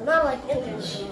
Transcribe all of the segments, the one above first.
Not like English.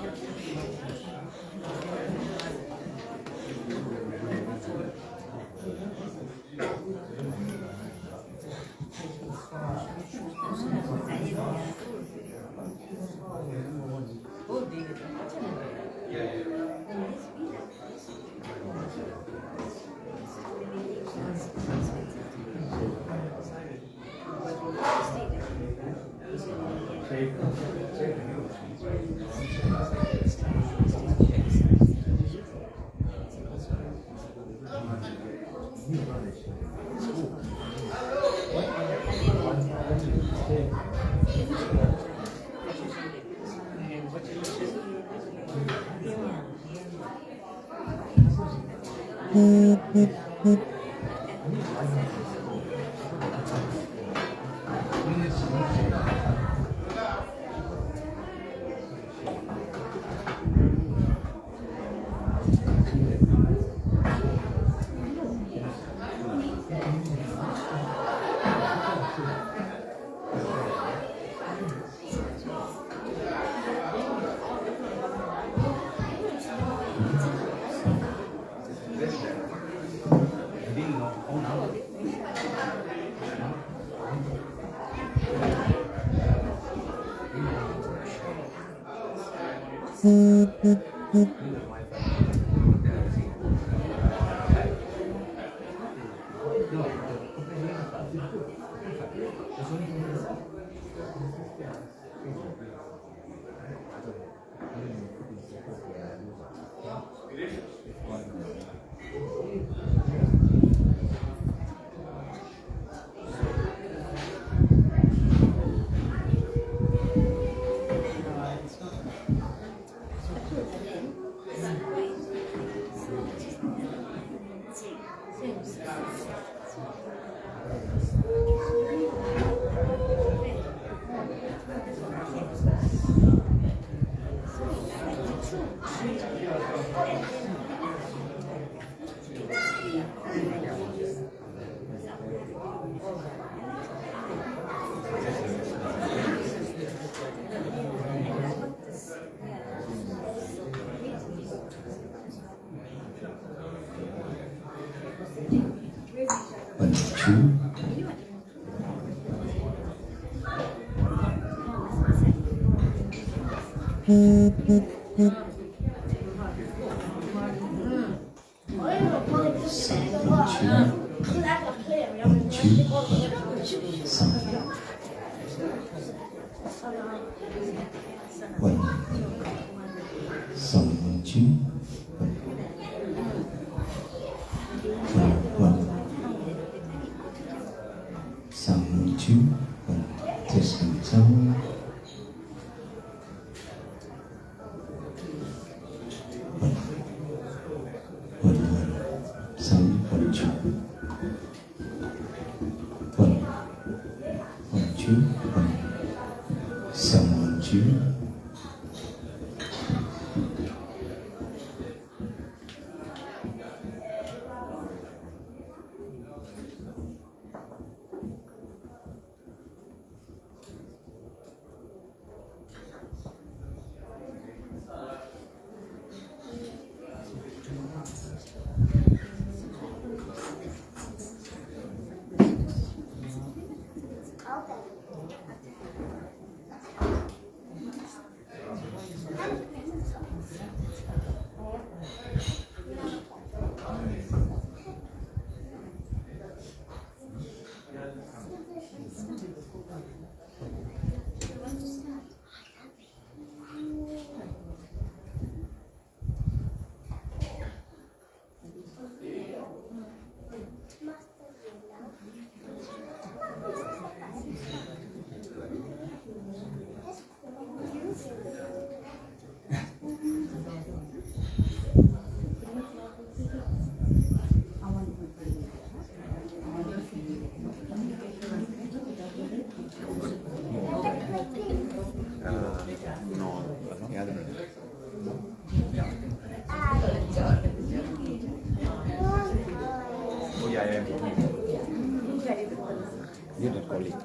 Dia udah kolik.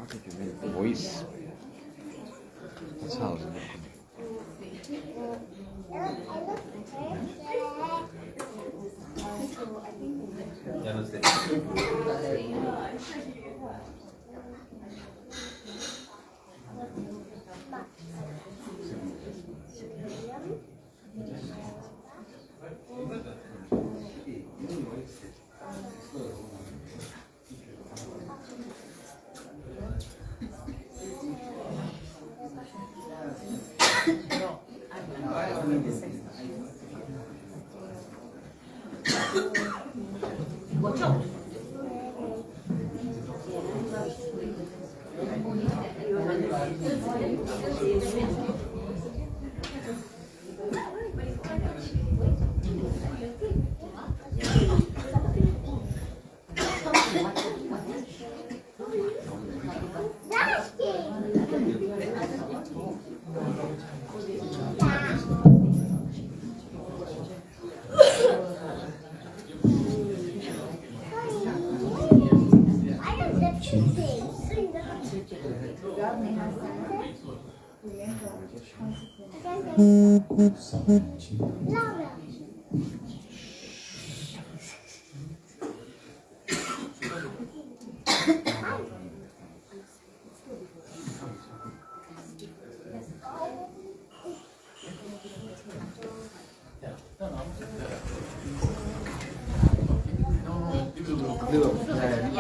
Aku juga voice. Sao rồi?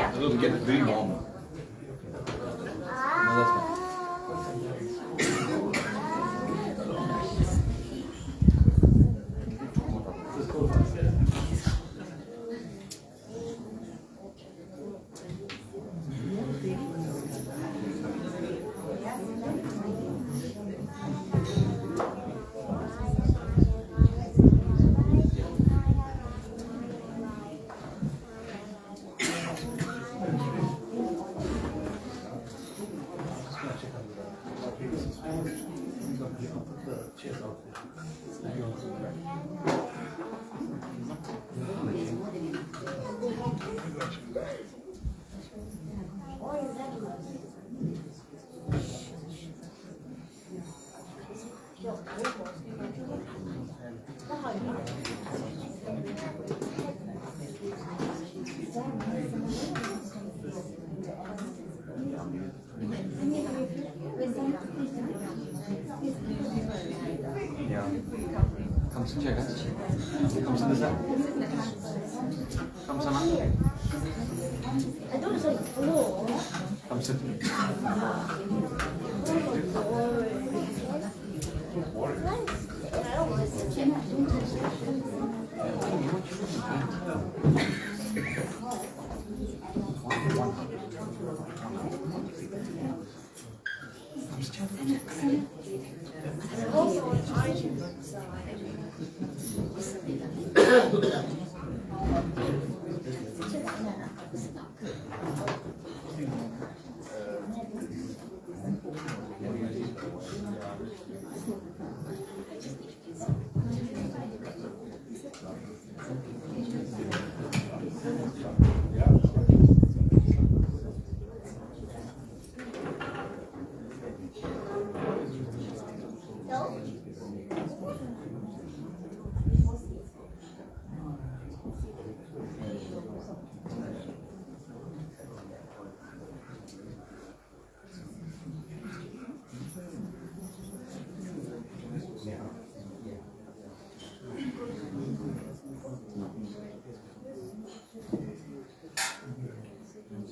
A little get very warm. No, that's fine. Yeah. Come sit here, guys. Come sit this side. Come sit. I don't say floor. Come sit.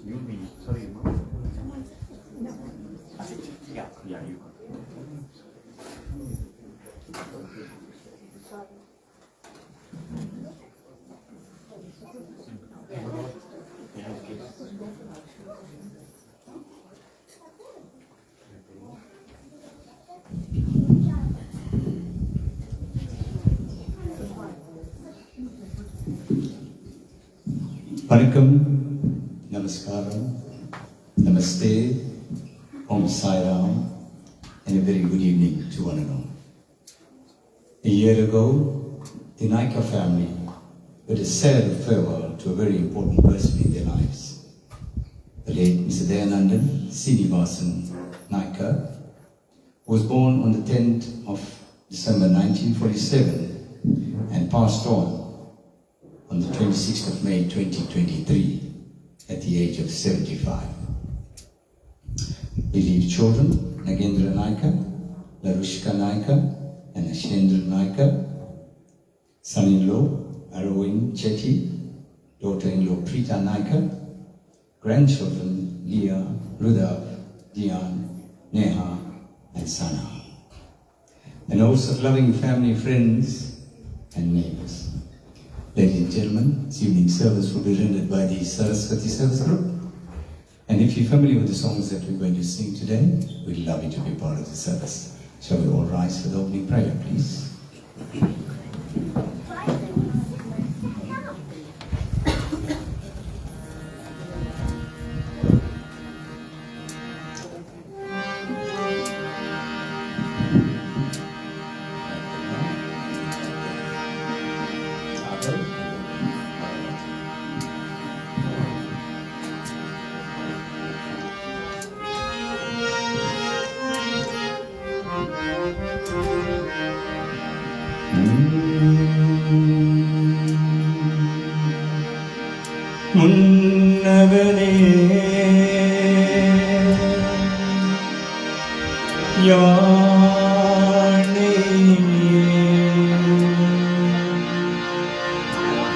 You'll be sorry, Mom. Yeah, you. Vanakkam, Namaskaram, Namaste, Om Sai Ram, and a very good evening to one and all. A year ago, the Naika family bid a sad farewell to a very important person in their lives. The late Mr. Dayanandan Srinivasan Naika was born on the 10th of December 1947 and passed on the 26th of May 2023 at the age of 75. He leave children, Nagendra Naika, Larushka Naika, and Ashendra Naika, son-in-law, Arvind Chetty, daughter-in-law, Preeta Naika, grandchildren, Leah, Rudhav, Dian, Neha, and Sana, and also loving family, friends, and neighbors. Ladies and gentlemen, this evening service will be rendered by the Saraswati Service Group. And if you're familiar with the songs that we're going to sing today, we'd love you to be part of the service. Shall we all rise for the opening prayer, please? மன்னவனே யானே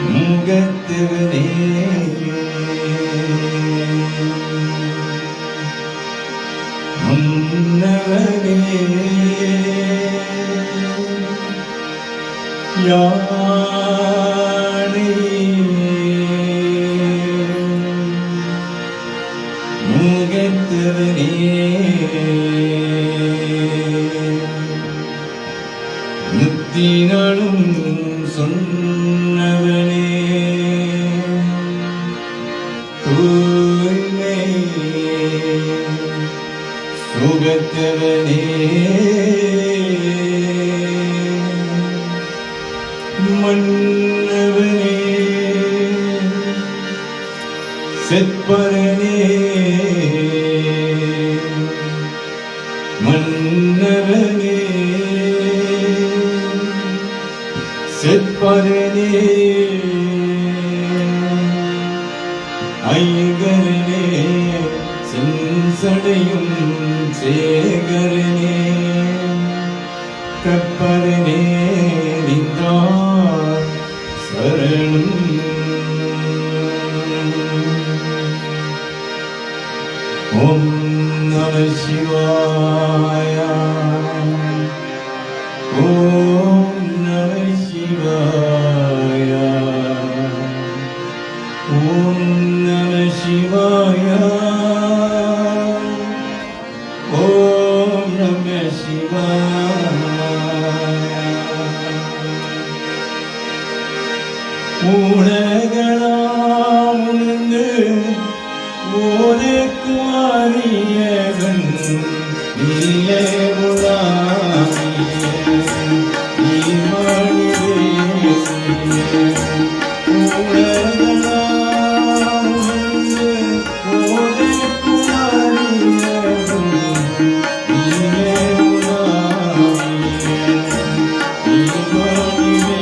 முகத்தவனே மன்னவனே யானே முகத்தவனே முத்தினாலும் சொன்னவனே தூய்மை சுகத்தவனே மன்னவனே செப்பரனே மன்னவனே செப்பரனே ஐங்கரனே செஞ்சடையும் சேகரனே கப்பரனே நின்றார் சரணம் ஓம் நம சிவாய ஓம் நம சிவாய ஓம் நம சிவாய ஓம் நம சிவாய உலகளாம் உணர்ந்து உனக்கு அறியவன் நீயே உலாவிய நீ மனிதே உலகளாம் உணர்ந்து உனக்கு அறியவன் நீயே உலாவிய நீ மனிதே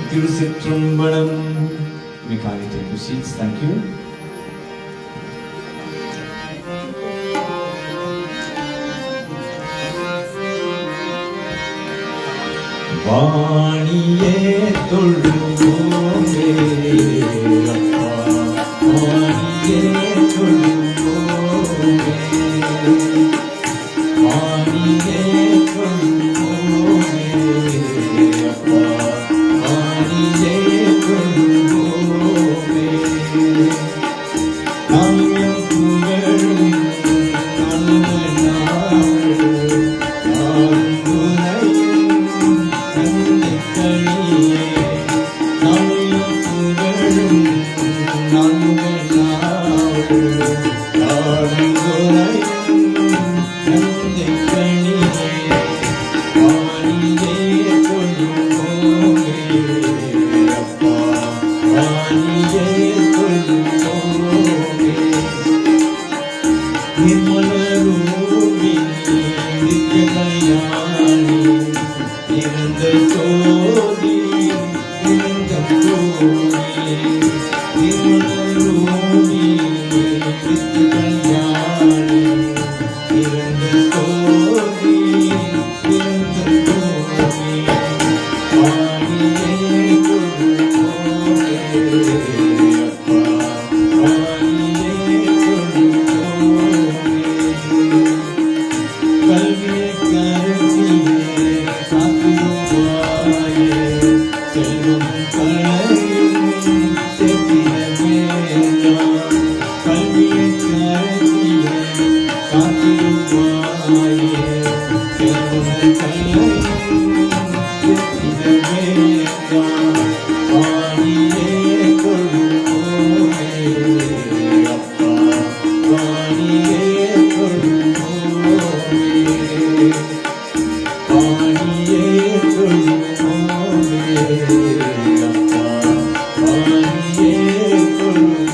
திருச்சிற்றம்பலம். We kindly take your seats. Thank you. வாணியே தொழுவோமே அப்பா வாணியே தொழுவோமே வாணியே தொழுவோமே அப்பா வாணியே தொழுவோமே நாங்கள் புகழும் அப்பா வாணியே கொள்வோமே.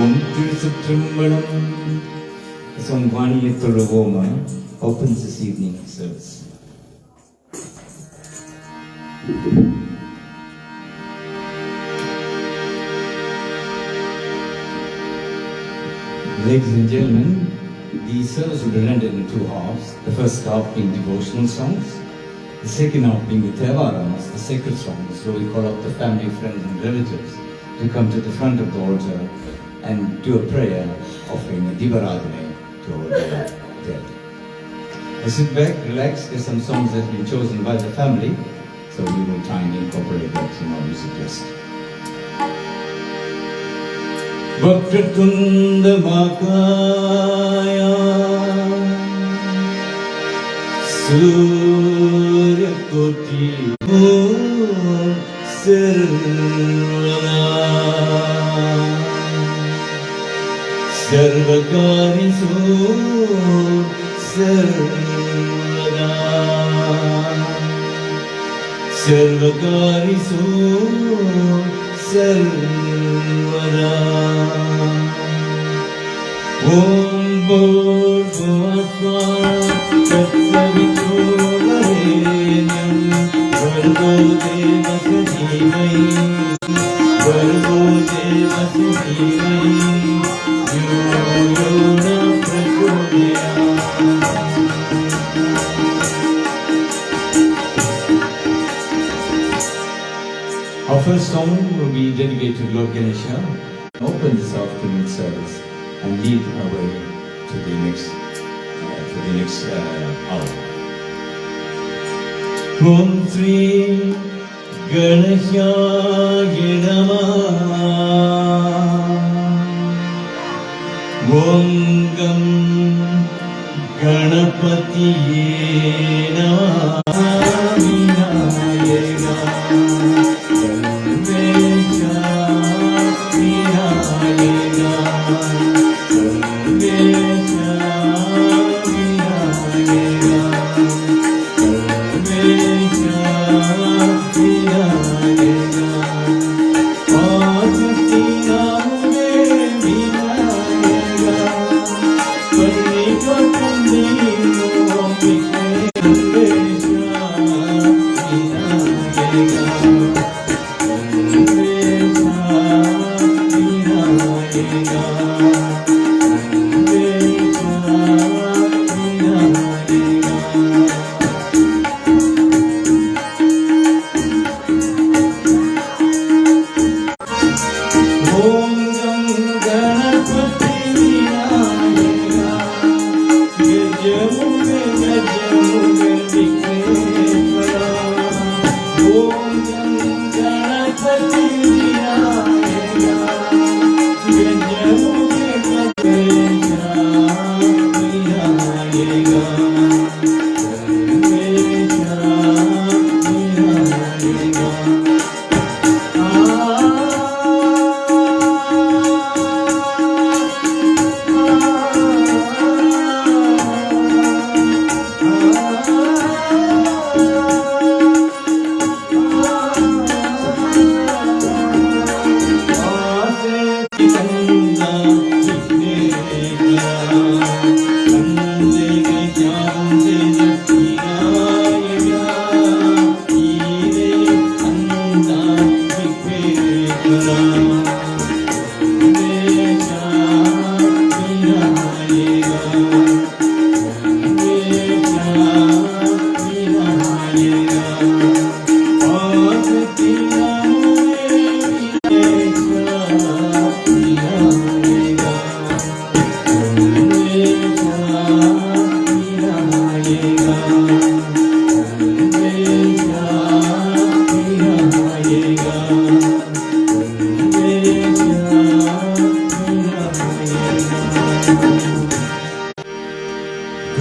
ஓம் திருச்சிற்றம்பலம். Song வாணியை தொழுவோமா opens this evening service. Ladies and gentlemen, the service will be rendered in two halves. The first half being devotional songs, the second half being the Thevarams, the sacred songs. So we call up the family, friends and relatives to come to the front of the altar and do a prayer offering a Divaradhane to our dead. Sit back, relax. There's some songs that have been chosen by the family, so we will try and incorporate that in our music list. Vakratunda Makaya Surya Koti Sarvada Sarvakari Sarvada Sarvakari Sarvada Om Bhurvasva Tatsavitruvarenyam Bhargo Devasya Dhimai Bhargo Devasya Dhimai Yo Yona Prachodayam. Our first song will be dedicated to Lord Ganesha. Open this afternoon service and lead our way to the next hour. Om Sri Ganeshaya Namaha. Om Gam Ganapatiye Namaha.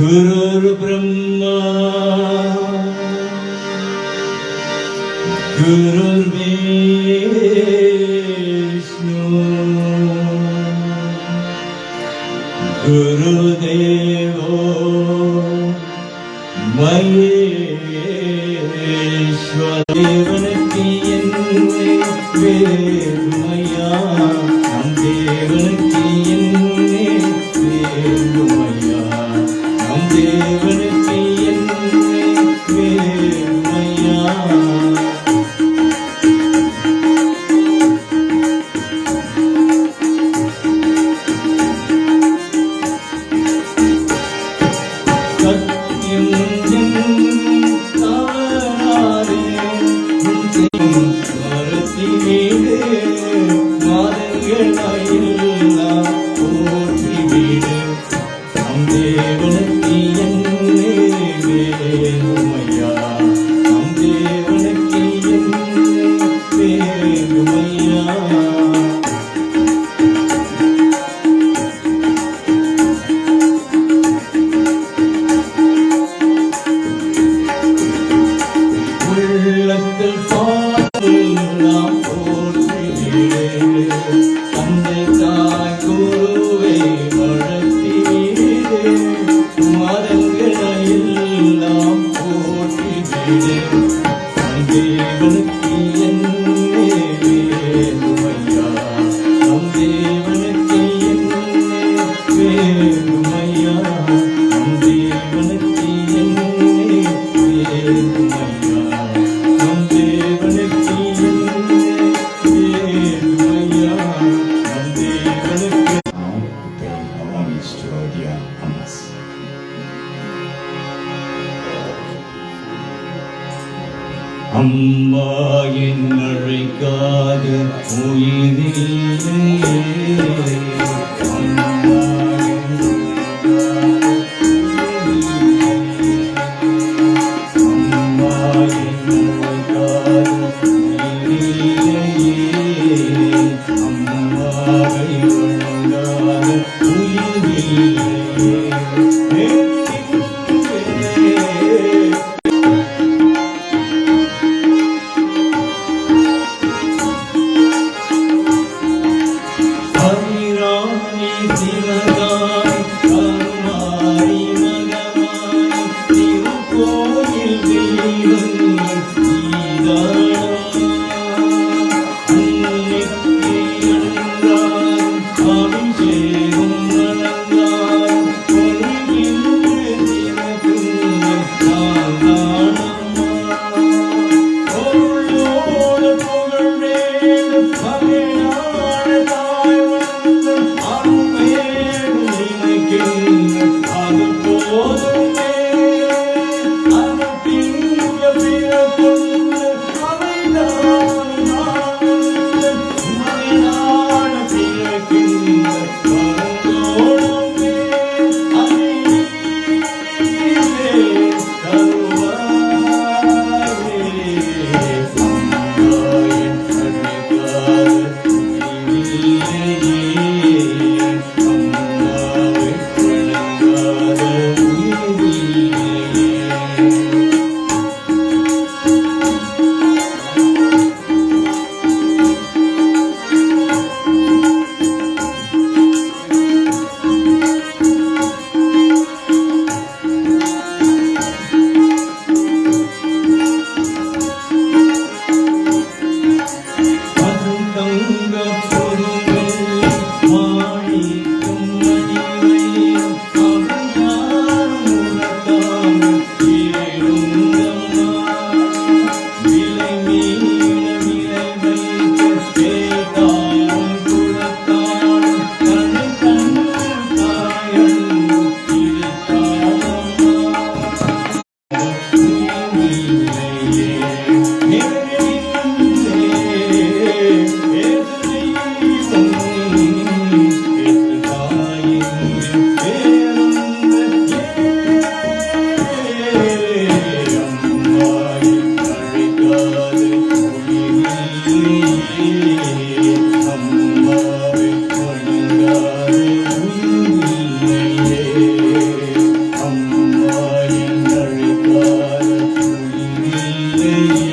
Guru Brahma Guru Vishnu Guru Devo Maheshwara தேவனுக்கு என்னை வேண்டுமையா நம் தேவனுக்கு என்னை வேண்டுமையா நம் தேவனுக்கு என்னை வேண்டுமையா அம்மா என் அழைக்காத உயிரில்லையே அம்மா என் அழைக்காத உயிரில்லையே அம்மாவை வணங்காத உயிரில்லையே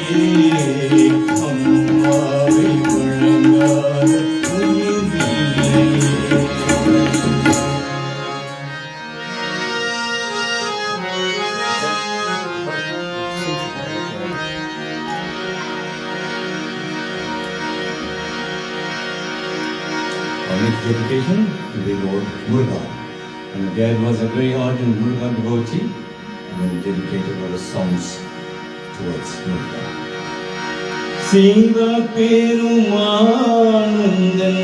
Amen. next dedication to the Lord Muruga. And my dad was a very ardent Muruga devotee, and we dedicated our songs towards Muruga. Siva Perumanandan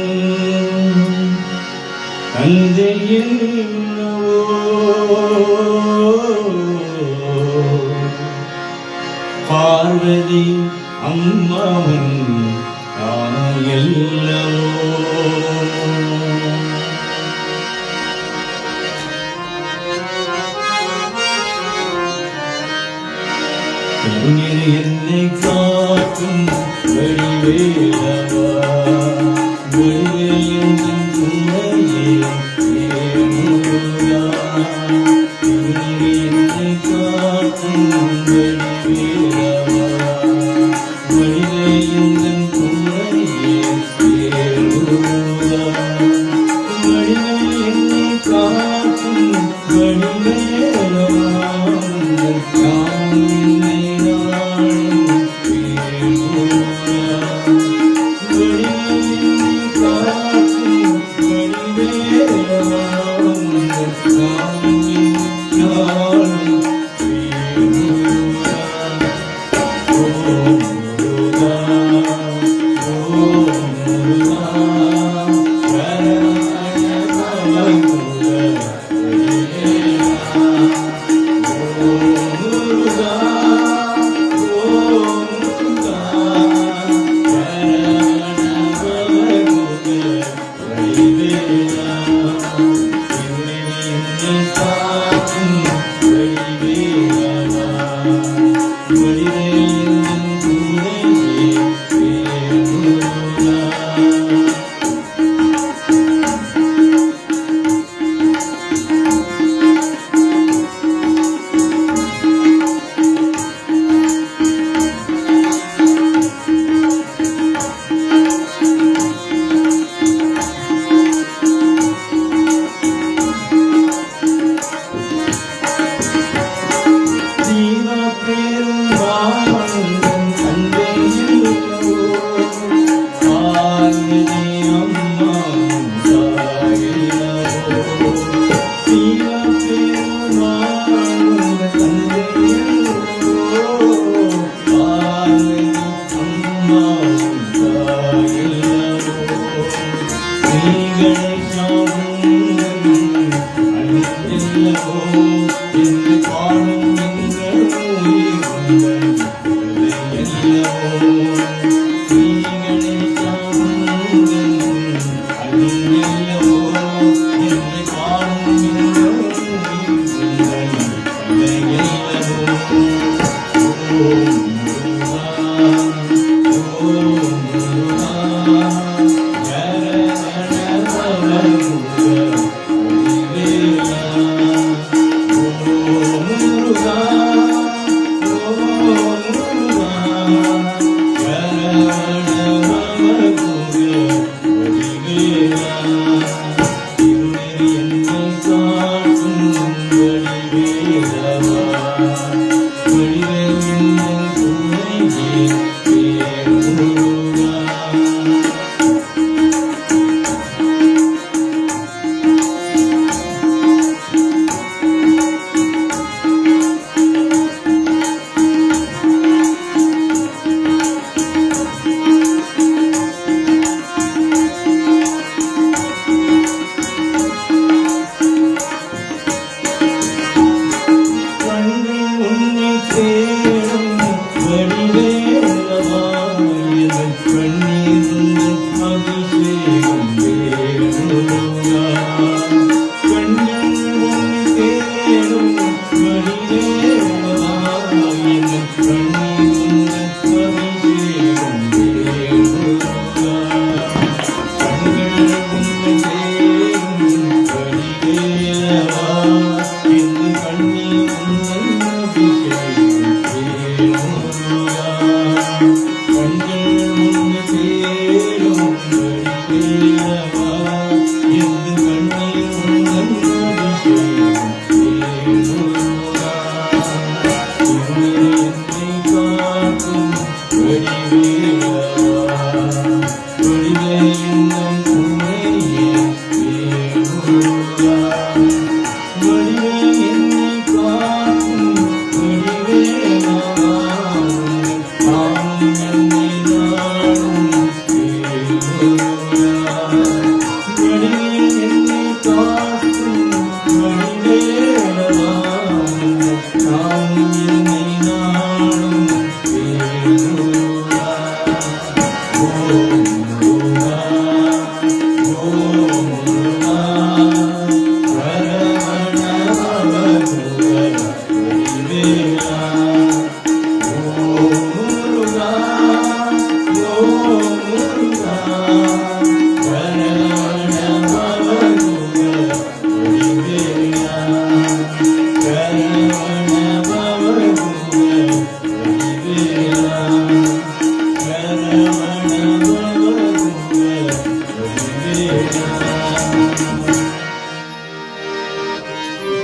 Andayenavo Parvati Ammavan Ayellavo. என்னை காக்கும் வழிவேலவா வழிவேலின் துணையே ஏமுருகா என்னை காக்கும் வழிவேலவா வழிவேலின் துணையே ஏமுருகா வழிவேலின் காக்கும் வழிவேலவா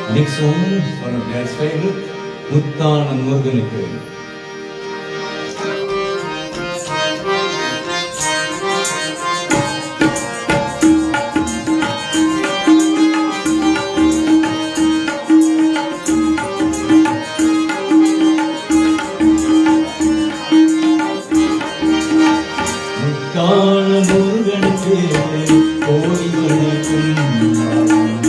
Next song is one of Dad's favorite, Muttana Muruganuku. Muttana Muruganuku, Kodi Vanakkam.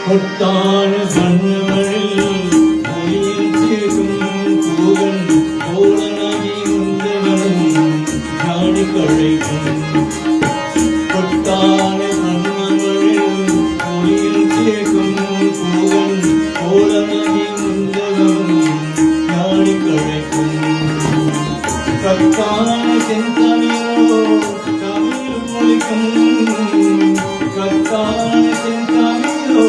கொட்டான பண்ணவழில் மொழியேற்றும் கூவன் கோலனாகி உண்டவனும் நாடி கழைக்கும் கொட்டான பண்ணவழில் மொழியேற்றும் கூவன் கோலனாகி உண்டவனும் நாடி கழைக்கும் கத்தான செந்தமிழோ தமிழ் மொழிக்கும் கத்தான செந்தமிழோ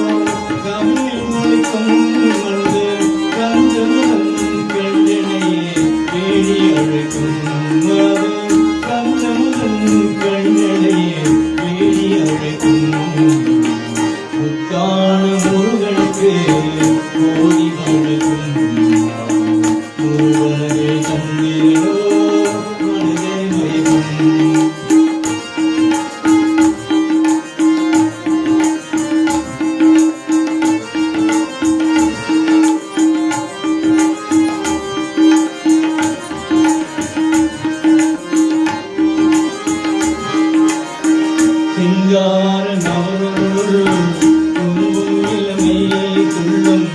தமிழ் மொழிக்கும் வந்து கந்தமுடன் கண்டனையே தேடி அழைக்கும் அது கந்தமுடன் கண்டனையே தேடி அழைக்கும் முத்தான முருகனுக்கு கோடி வணக்கம் முருகனே தந்திரோ மனதே மயக்கும் சிங்கார நவரொரு துன்பும் இளமையை துள்ளும்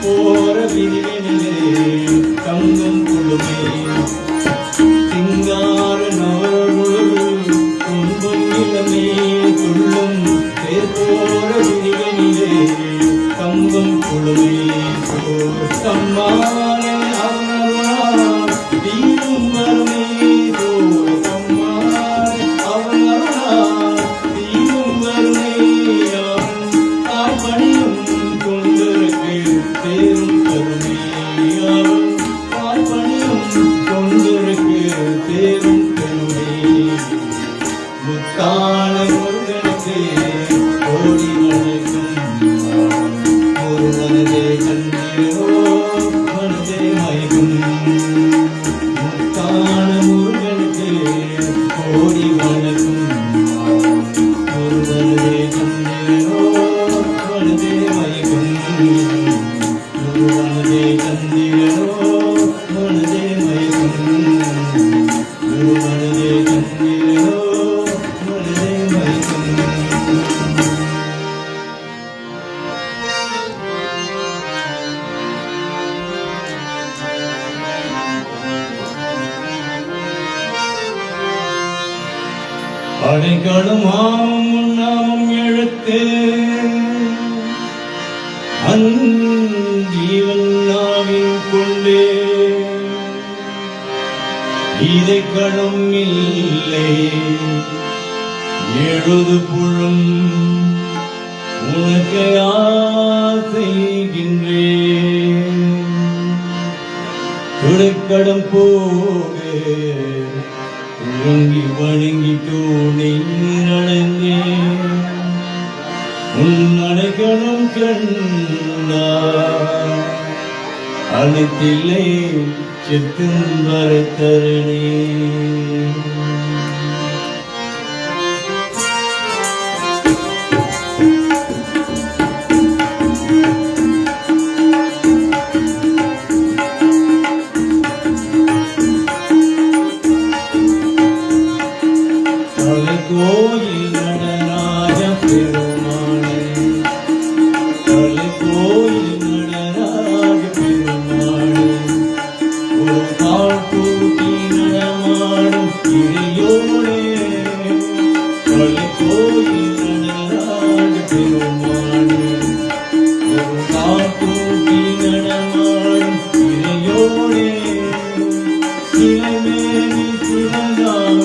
போற விரிவினிலே தங்கும் குழுமே சிங்கார நவரொரு துன்பும் இளமையை துள்ளும் போற விரிவினிலே தங்கும் குழுமே தம்மான அவனருணா தீரும் வருமே தம்மான அவனருணா முத்தான முருகனுக்கு கோடி வணக்கம் முருகனதே கண்ணீரோ மனதே மயக்கும் முத்தான முருகனுக்கு கோடி வணக்கம் முருகனதே கண்ணீரோ மனதே மயக்கும் முருகனதே கண்ணீரோ மனதே மயக்கும் முருகனதே கண்ணீரோ அடைக்கலம் ஆமும் நாமம் எழுத்து அஞ்சீவன் நாவின் கொண்டே இதைக்களும் இல்லை எழுது புழும் உனக்கு ஆசைகின்றேன் துடைக்கடம் போக துவங்கி வணங்கி தூணை நடந்தேன் உன் அடைக்கலம் கண்டா அனைத்தில்லை செத்தும் வரத்தரணே கோயில் நடராஜ பெருமானே கோயில் நடராஜ பெருமானே ஒரு கால் கூட்டி நடமாடும் இறையோனே கோயில் நடராஜ பெருமானே ஒரு கால் கூட்டி நடமாடும் இறையோனே சிலைமேனி சிறந்தாம்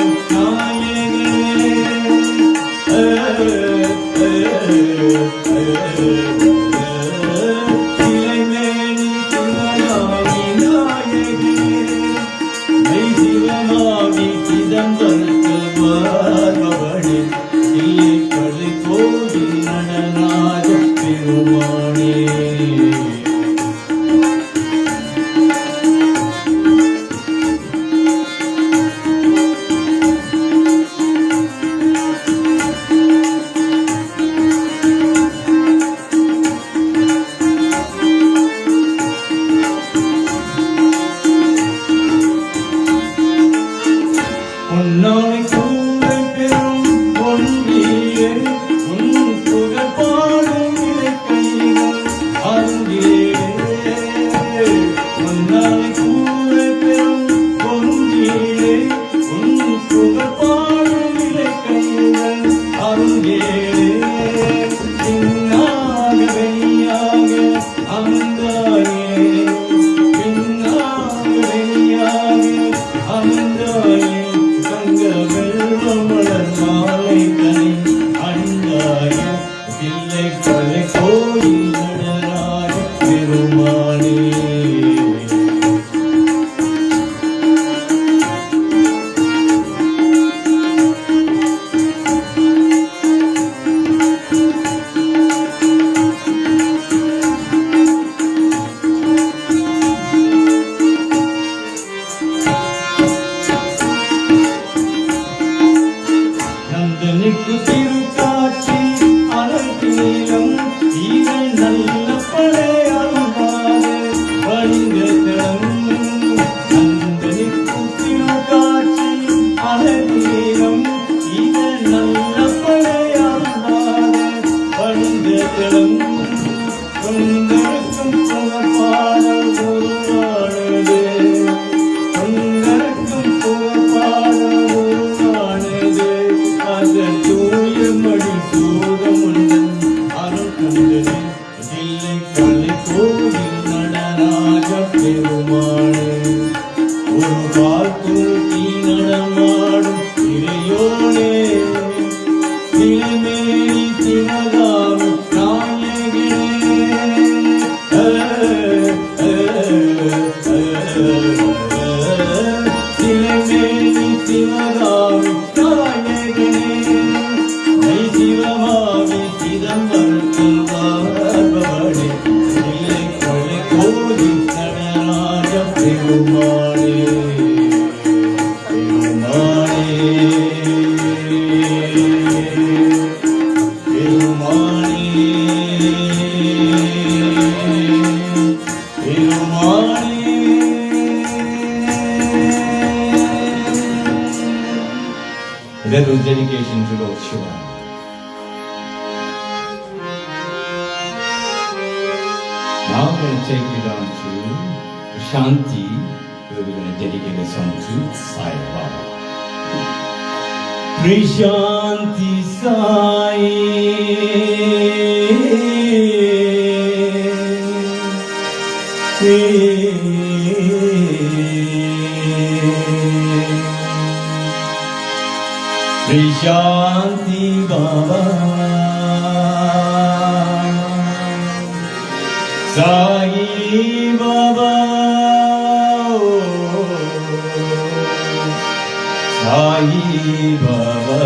That was dedication to Lord Shiva. Now I'm going to take you down to Shanti, where we're going to dedicate a song to Sai Baba. Shanti Sai Shri Shanti Baba Sai Baba Sai Baba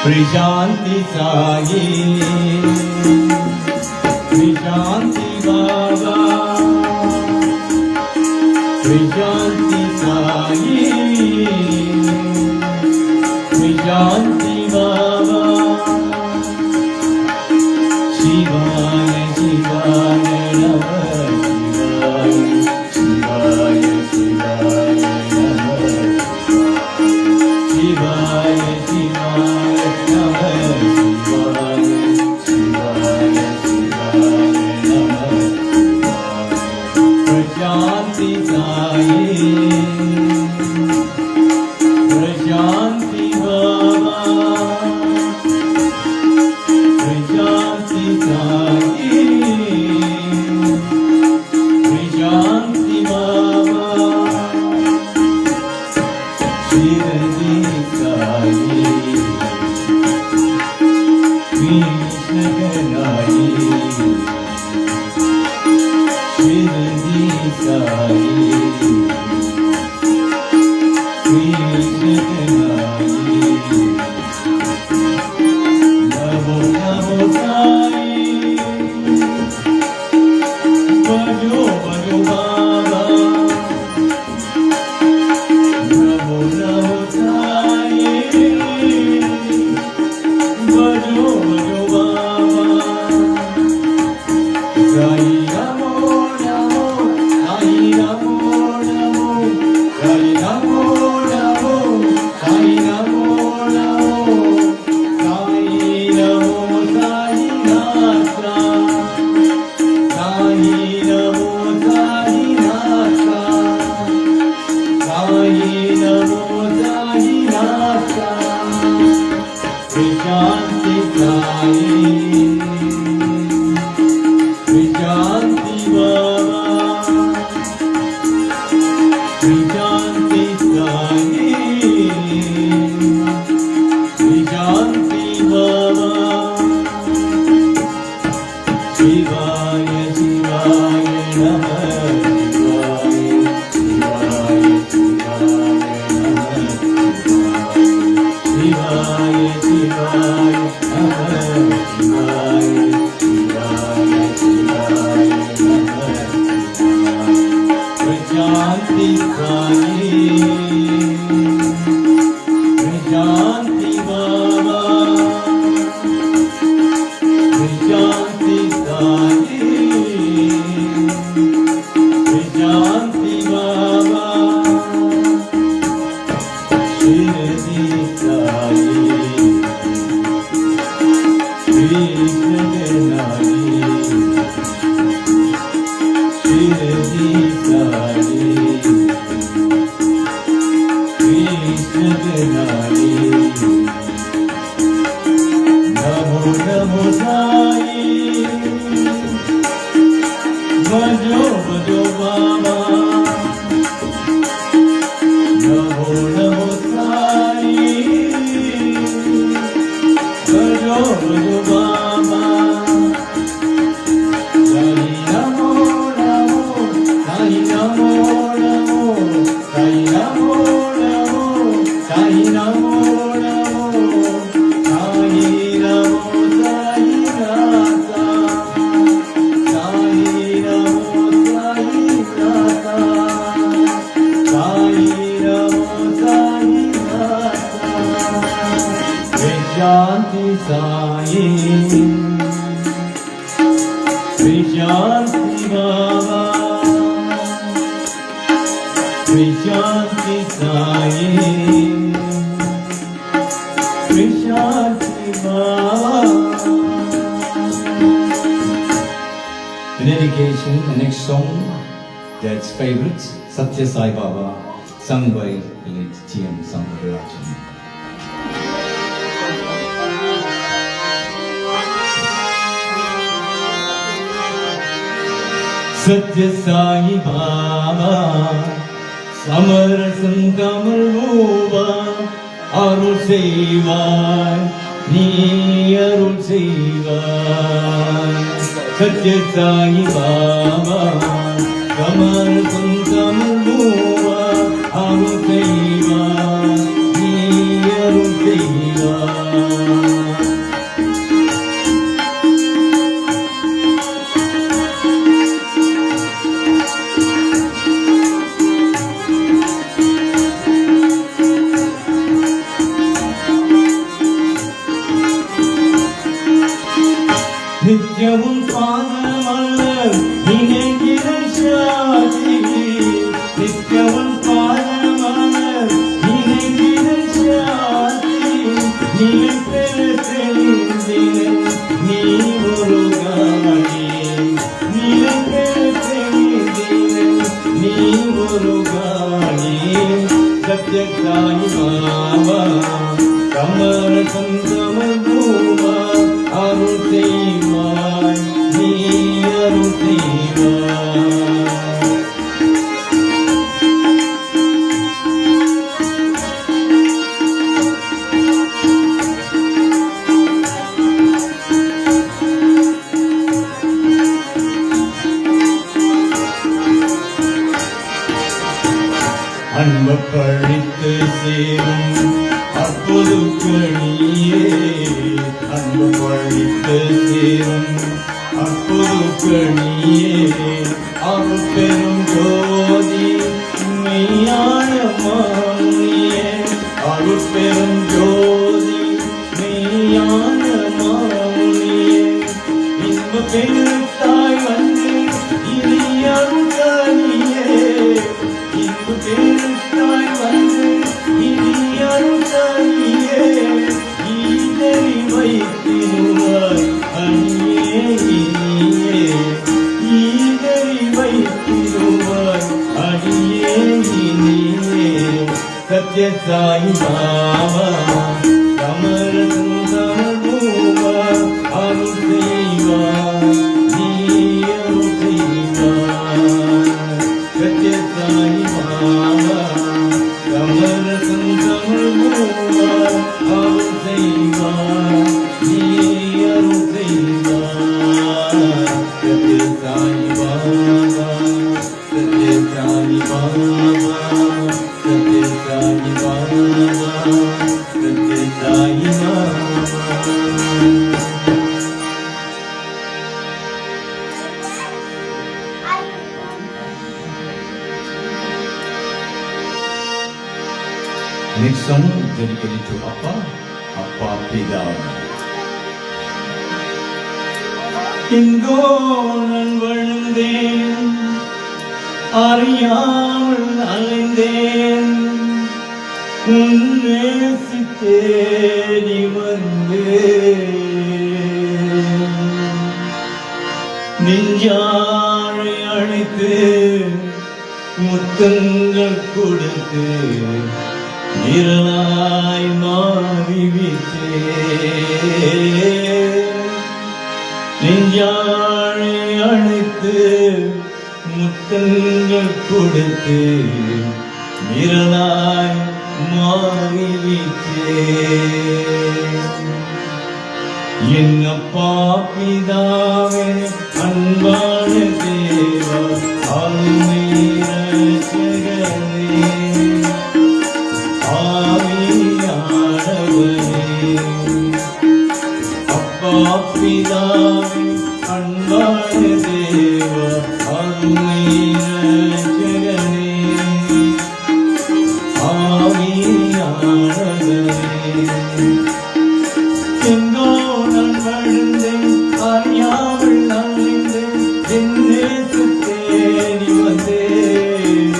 Shri Shanti Sai Shri Shanti Baba Shri Shanti Sai Shri Shanti Baba Shivaya Shivaya Namah Shivaya Shivaya Shivaya Namah Shivaya Shivaya Namah Shivaya Shivaya Namah Prashanti Sai Prashanti Baba Prashanti Sai Prashanti Baba Shirdi Sai Krishna Kanai Shirdi Sai Krishna Kanai Namo Namo Sai Bhajo Bhajo Baba Namo Namo Sai Bhajo Bhajo Baba Sai Namo Namo Sai Namo Namo Sai Namo Namo Sai Namo Namo Sai Namo Sai Nasa Sai Namo Sai Nasa Sai Namo Sai Nasa Shanti Sai Shanti Baba Shanti Sai Shanti Baba Shivaya Shivaya Namah Shivaya Shivaya Namah Shivaya Shivaya Namah Shivaya Shivaya Namah Prashanti Sai Prashanti Baba Shanti Sai Shanti Baba Shirdi Sai Krishna Kanai Shirdi Sai Krishna Kanai Namo Namo Sai Bhajo Bhajo Baba Namo Namo Sai Bhajo Bhajo Baba Sai Namo Namo Sai Namo Namo Sai Namo Namo Sai Namo Namo Sai Namo Sai Nasa Sai Namo Sai Nasa Sai Namo Sai Nasa Shanti Sai Shanti Baba Shanti Sai Shanti Baba. The dedication, the next song, Dad's favorite, Satya Sai Baba. sung by late T.M. Soundarajan. Satya Sai Baba, Samarasam Kamarova, Arul Sevai, Ni Arul Sevai. Satya Sai Baba, Samarasam Kamarova, Arul Sevai, Ni Arul Sevai. நித்யவும் பாதமலர் நினைக்கிறன் சாதி நித்யவும் பாதமலர் நினைக்கிறன் சாதி நிலை பெற தெரிந்தினன் நீ ஒரு காணி நிலை பெற தெரிந்தினன் நீ ஒரு காணி சத்யசாயி பாபா கமல சந்தம பூமா அருள் செய்வாய் நீ அருள் செய்வாய். அன்பு பழித்து சேரும் அற்புதக்கணியே அன்பு பழித்து சேரும் அற்புதக்கணியே அருள் பெரும் ஜோதி மெய்யான மாமுனியே அருள் பெரும் ஜோதி மெய்யான மாமுனியே இன்ப பெருத்தாய் வந்து இனி அருள் கணியே இன்ப பெருத்தாய் வந்து இனி அருள் கணியே ஈதறி வைத்திருவாய் அணியே இனியே ஈதறி வைத்திருவாய் அணியே இனியே சத்யசாயி பாபா கமல சுந்தர பூமா அருள் செய்வாய் நீ அருள் செய்வாய் சத்யசாயி பாபா கமல சுந்தர பூமா அருள் செய்வாய் நீ அருள் செய்வாய் Sathya Sai Baba Sathya Sai Baba Sathya Sai Baba Sathya Sai Baba. Next song dedicated to Appa Pida. எங்கோ நான் வளர்ந்தேன் அறியாமல் அலைந்தேன் உன்னை தேடி வந்தேன் நெஞ்சாழை அழைத்து முத்தங்கள் கொடுத்து நிரலாய் மாறிவிட்டே நெஞ்சாழை அழைத்து முத்தங்கள் கொடுத்து நிரலாய் மாறிவிட்டே என் அப்பா பிதாவே அன்பான தேவா ஆளுமை ரட்சகரே அப்பா பிதாவே அன்பான தேவா அருமை ரட்சகரே ஆவியானவரே எங்கோ நான் வளர்ந்தேன் அறியாமல் அழிந்தேன் என் நேசு தேடி வந்தேன்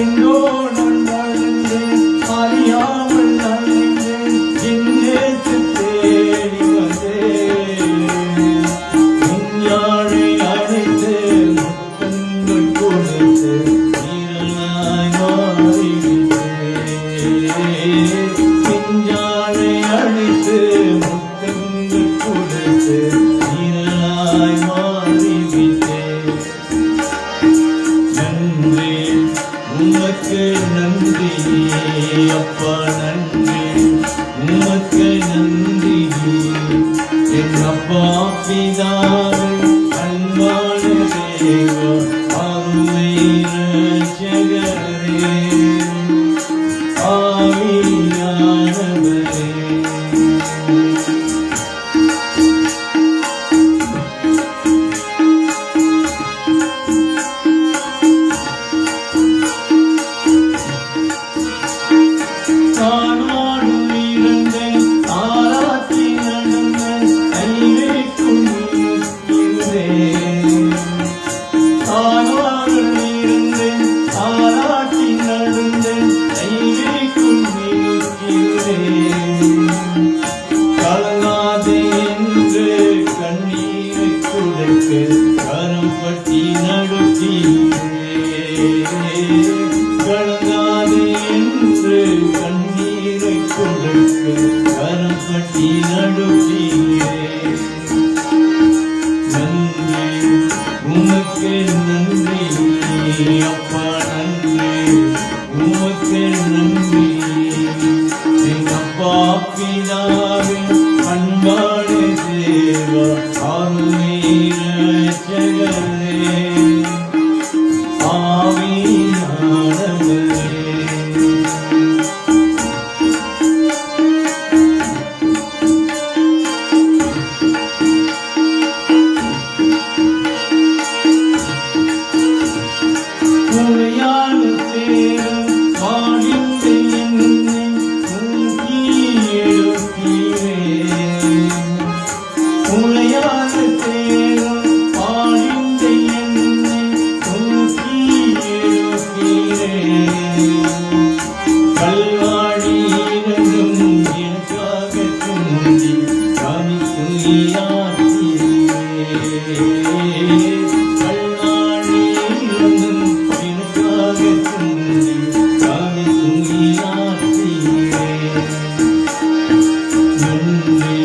எங்கோ நான் வளர்ந்தேன் அறியாமல் அழிந்தேன் என் நேசு தேடி வந்தேன் யாழை அழைத்து முத்தங்கள் வைத்து வீரனாய் மாறிவிட்டேன். நன்றி உமக்கு நன்றி அப்பா, நன்றி உமக்கு நன்றி. என் அப்பா பிதாவே, அன்பான தேவா, அருமை இரட்சகரே, ஆவியானவரே, தானாடும் இருந்தேன், தாராட்டி நடந்தேன், கைவேக்கும் இருக்கிறேன். தானாடும் இருந்தேன், தாராட்டி நடந்தேன், கைவேக்கும் இருக்கிறேன். கலங்காதே என்று கண்ணீரை துடைக்க கரம் பற்றி நடத்தீரே. கலங்காதே என்று கண்ணீரை துடைக்க கரம் பற்றி நடத்தீரே. நன்றி உமக்கு நன்றி அப்பா, நன்றி உமக்கு நன்றி. என் அப்பா பிதாவே, அன்பான தேவா, அருமை இரட்சகரே, ஆவியானவரே, உரையான தேவன் வாழிந்த என்னை தூக்கி எழுப்பீரே. உரையான தேவன் வாழிந்த என்னை தூக்கி எழுப்பீரே. கல்வாழியிலும் எனக்காக தூங்கி கவி துணியாற்றீரே. கல்வாழியிலும் எனக்காக தூங்கி கவி துணியாற்றீரே. நன்றி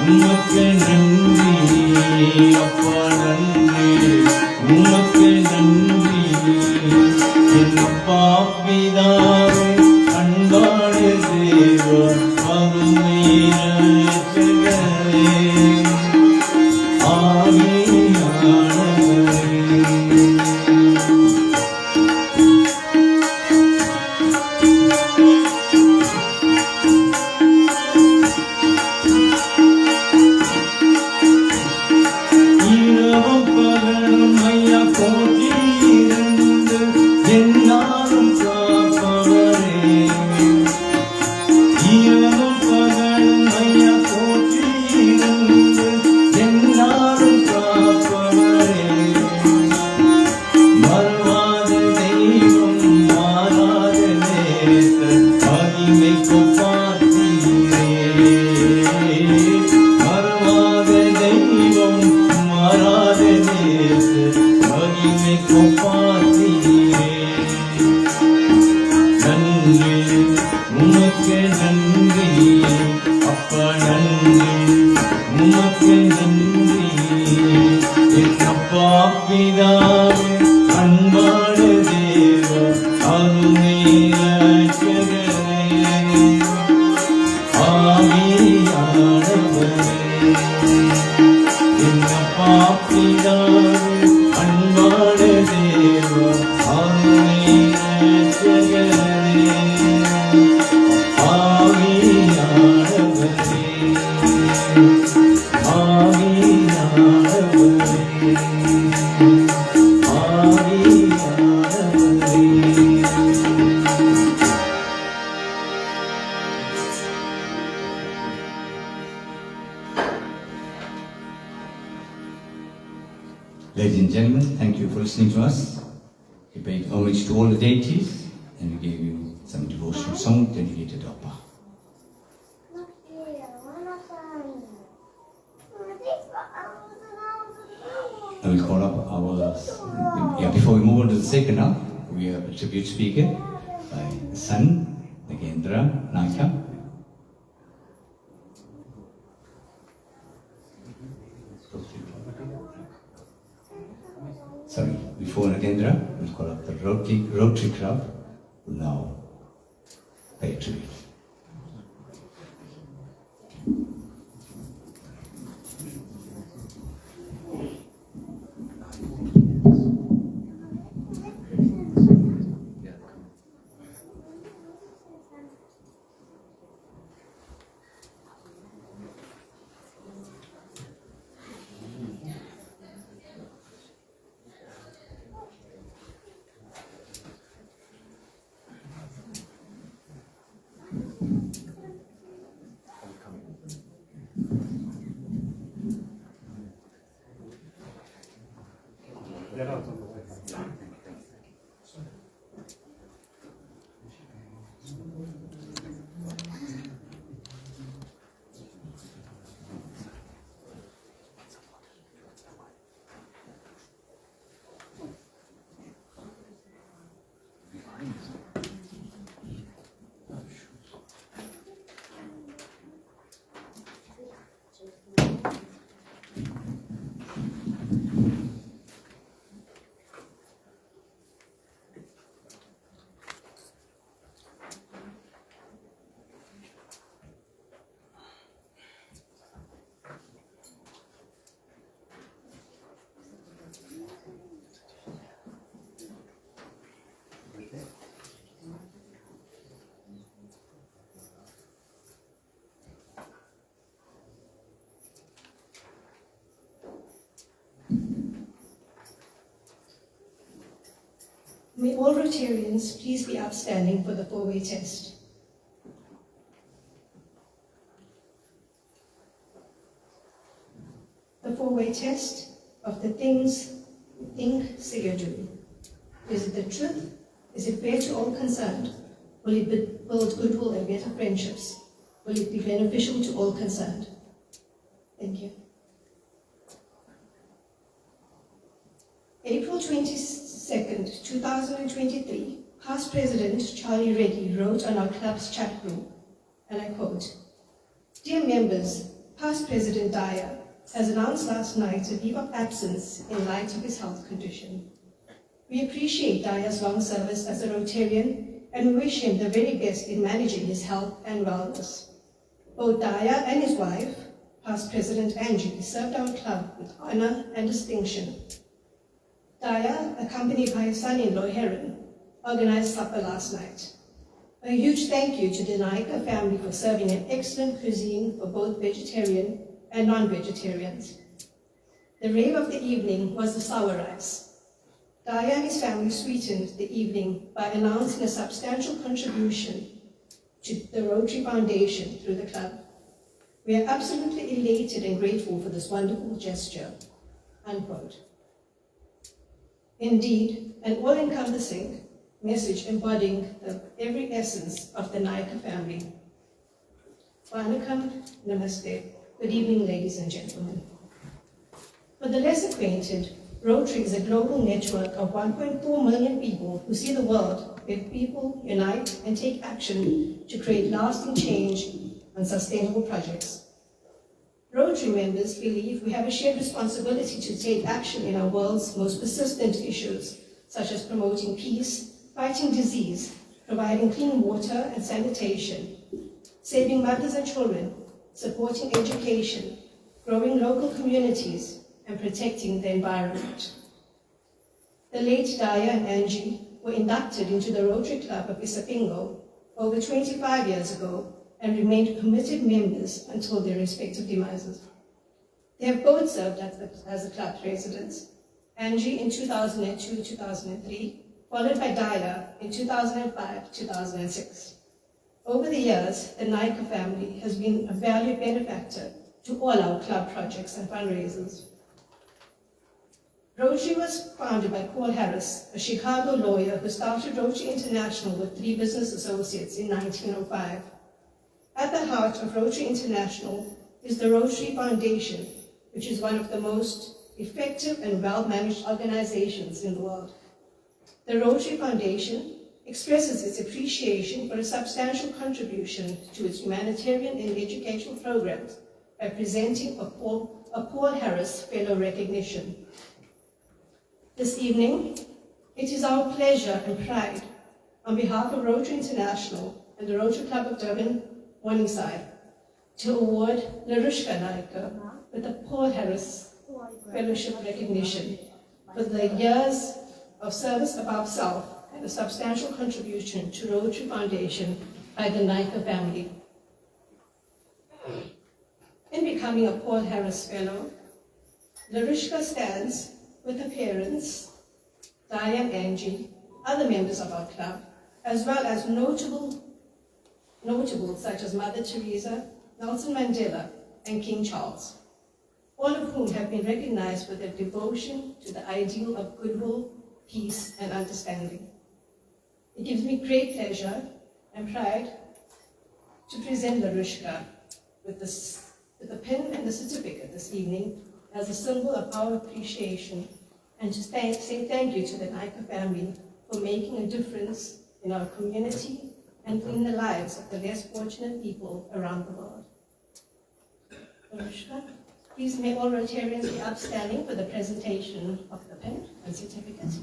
உமக்கு நன்றி அப்பா, நன்றி உமக்கு நன்றி. என் அப்பா பிதாவே, அன்பான தேவா, அருமை இரட்சகரே, ஆவியானவரே, இரவும் பகலும் ஐயா போற்றியிருந்து எந்நாளும் காப்பவரே. இரவும் பகலும் ஐயா போற்றியிருந்து எந்நாளும் காப்பவரே. மறவாத தெய்வம், மாறாத நேசர், மகிமைக்கு பார்த்தீரே. மறவாத தெய்வம், மாறாத நேசர், மகிமைக்கு பார்த்தீரே. நன்றி உமக்கு நன்றி அப்பா, நன்றி உமக்கு நன்றி. என் அப்பா பிதாவே, அன்பான தேவா, அருமை இரட்சகரே, ஆவியானவரே. என் அப்பா பிதாவே, அன்பான தேவா, அருமை இரட்சகரே, ஆவியானவரே, ஆவியானவரே, ஆவியானவரே. Ladies and gentlemen, thank you for listening to us. We paid homage to all the deities and we gave you some devotional song dedicated to Appa. I will call up our, before we move on to the second half, we have a tribute speaker by son Nagendra Naika. Sorry, before Nagendra, we'll call up the Rotary Club, who now pay tribute. May all Rotarians please be upstanding for the four-way test. The four-way test of the things we think, say, or do. Is it the truth? Is it fair to all concerned? Will it build goodwill and better friendships? Will it be beneficial to all concerned? Thank you. April 22nd, 2023, past President Charlie Reddy wrote on our club's chat group, and I quote, "Dear members, past President Dyer has announced last night a leave of absence in light of his health condition. We appreciate Dyer's long service as a Rotarian and we wish him the very best in managing his health and wellness. Both Dyer and his wife, past President Angie, served our club with honor and distinction. Dyer, accompanied by his son-in-law Heron, organized supper last night. A huge thank you to the Naika family for serving an excellent cuisine for both vegetarian and non-vegetarians. The rave of the evening was the sour rice. Dyer and his family sweetened the evening by announcing a substantial contribution to the Rotary Foundation through the club. We are absolutely elated and grateful for this wonderful gesture," unquote. Indeed, an all-encompassing message embodying every essence of the Naika family. Vanakkam, namaste. Good evening, ladies and gentlemen. For the less acquainted, Rotary is a global network of 1.4 million people who see the world where people unite and take action to create lasting change on sustainable projects. Rotary members believe we have a shared responsibility to take action in our world's most persistent issues, such as promoting peace, fighting disease, providing clean water and sanitation, saving mothers and children, supporting education, growing local communities, and protecting the environment. The late Dyer and Angie were inducted into the Rotary Club of Isipingo over 25 years ago and remained committed members until their respective demises. They have both served as the club presidents, Angie in 2002-2003, followed by Dyer in 2005-2006. Over the years, the Naika family has been a valued benefactor to all our club projects and fundraisers. Rotary was founded by Paul Harris, a Chicago lawyer who started Rotary International with 3 business associates in 1905. At the heart of Rotary International is the Rotary Foundation, which is one of the most effective and well-managed organizations in the world. The Rotary Foundation expresses its appreciation for a substantial contribution to its humanitarian and educational programs by presenting a a Paul Harris Fellow recognition. This evening, it is our pleasure and pride, on behalf of Rotary International and the Rotary Club of Durban, Morningside, to award Larushka Naika with the Paul Harris Fellowship recognition for the years of service above self and a substantial contribution to Rotary Foundation by the Naika family. In becoming a Paul Harris Fellow, Larushka stands with her parents, Diane, Angie, other members of our club, as well as notables such as Mother Teresa, Nelson Mandela, and King Charles, all of whom have been recognized for their devotion to the ideal of goodwill, peace, and understanding. It gives me great pleasure and pride to present Larushka with the pen and the certificate this evening as a symbol of our appreciation, and to say thank you to the Naika family for making a difference in our community and in the lives of the less fortunate people around the world. Larushka, please may all Rotarians be upstanding for the presentation of the pen and certificate.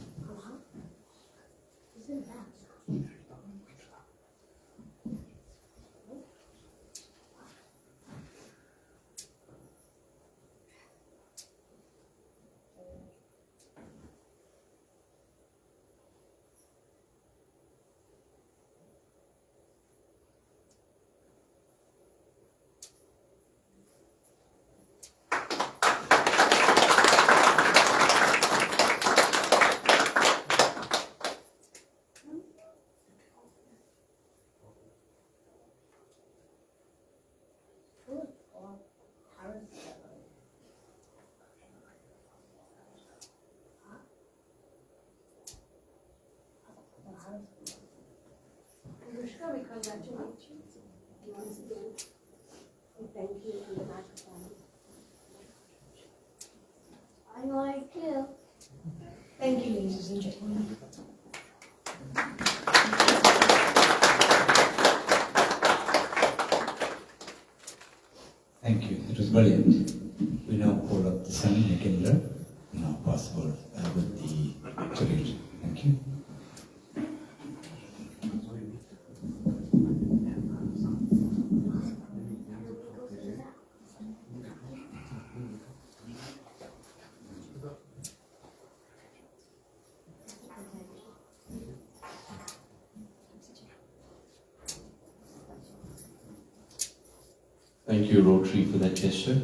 Larushka, we congratulate you once again. And thank you to the Naika family. I like you. Thank you, ladies and gentlemen. Thank you. It was brilliant. We now call up the son, Nikendra, now possible with the tribute. Thank you. Thank you, Rotary, for that gesture.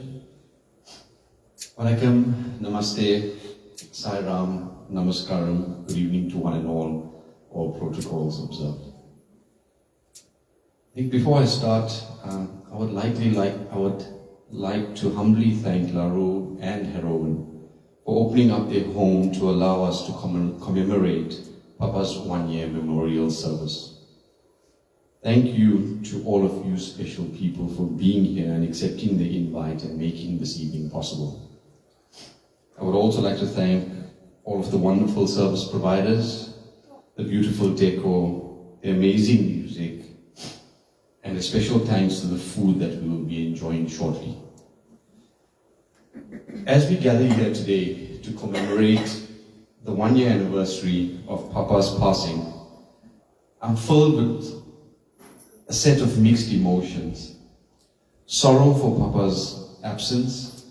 Vanakkam, Namaste, Sai Ram, Namaskaram, good evening to one and all protocols observed. I think before I start, I would like to humbly thank Laru and Heroin for opening up their home to allow us to commemorate Papa's one-year memorial service. Thank you to all of you special people for being here and accepting the invite and making this evening possible. I would also like to thank all of the wonderful service providers, the beautiful decor, the amazing music, and a special thanks to the food that we will be enjoying shortly. As we gather here today to commemorate the one-year anniversary of Papa's passing, I'm filled with a set of mixed emotions. Sorrow for Papa's absence,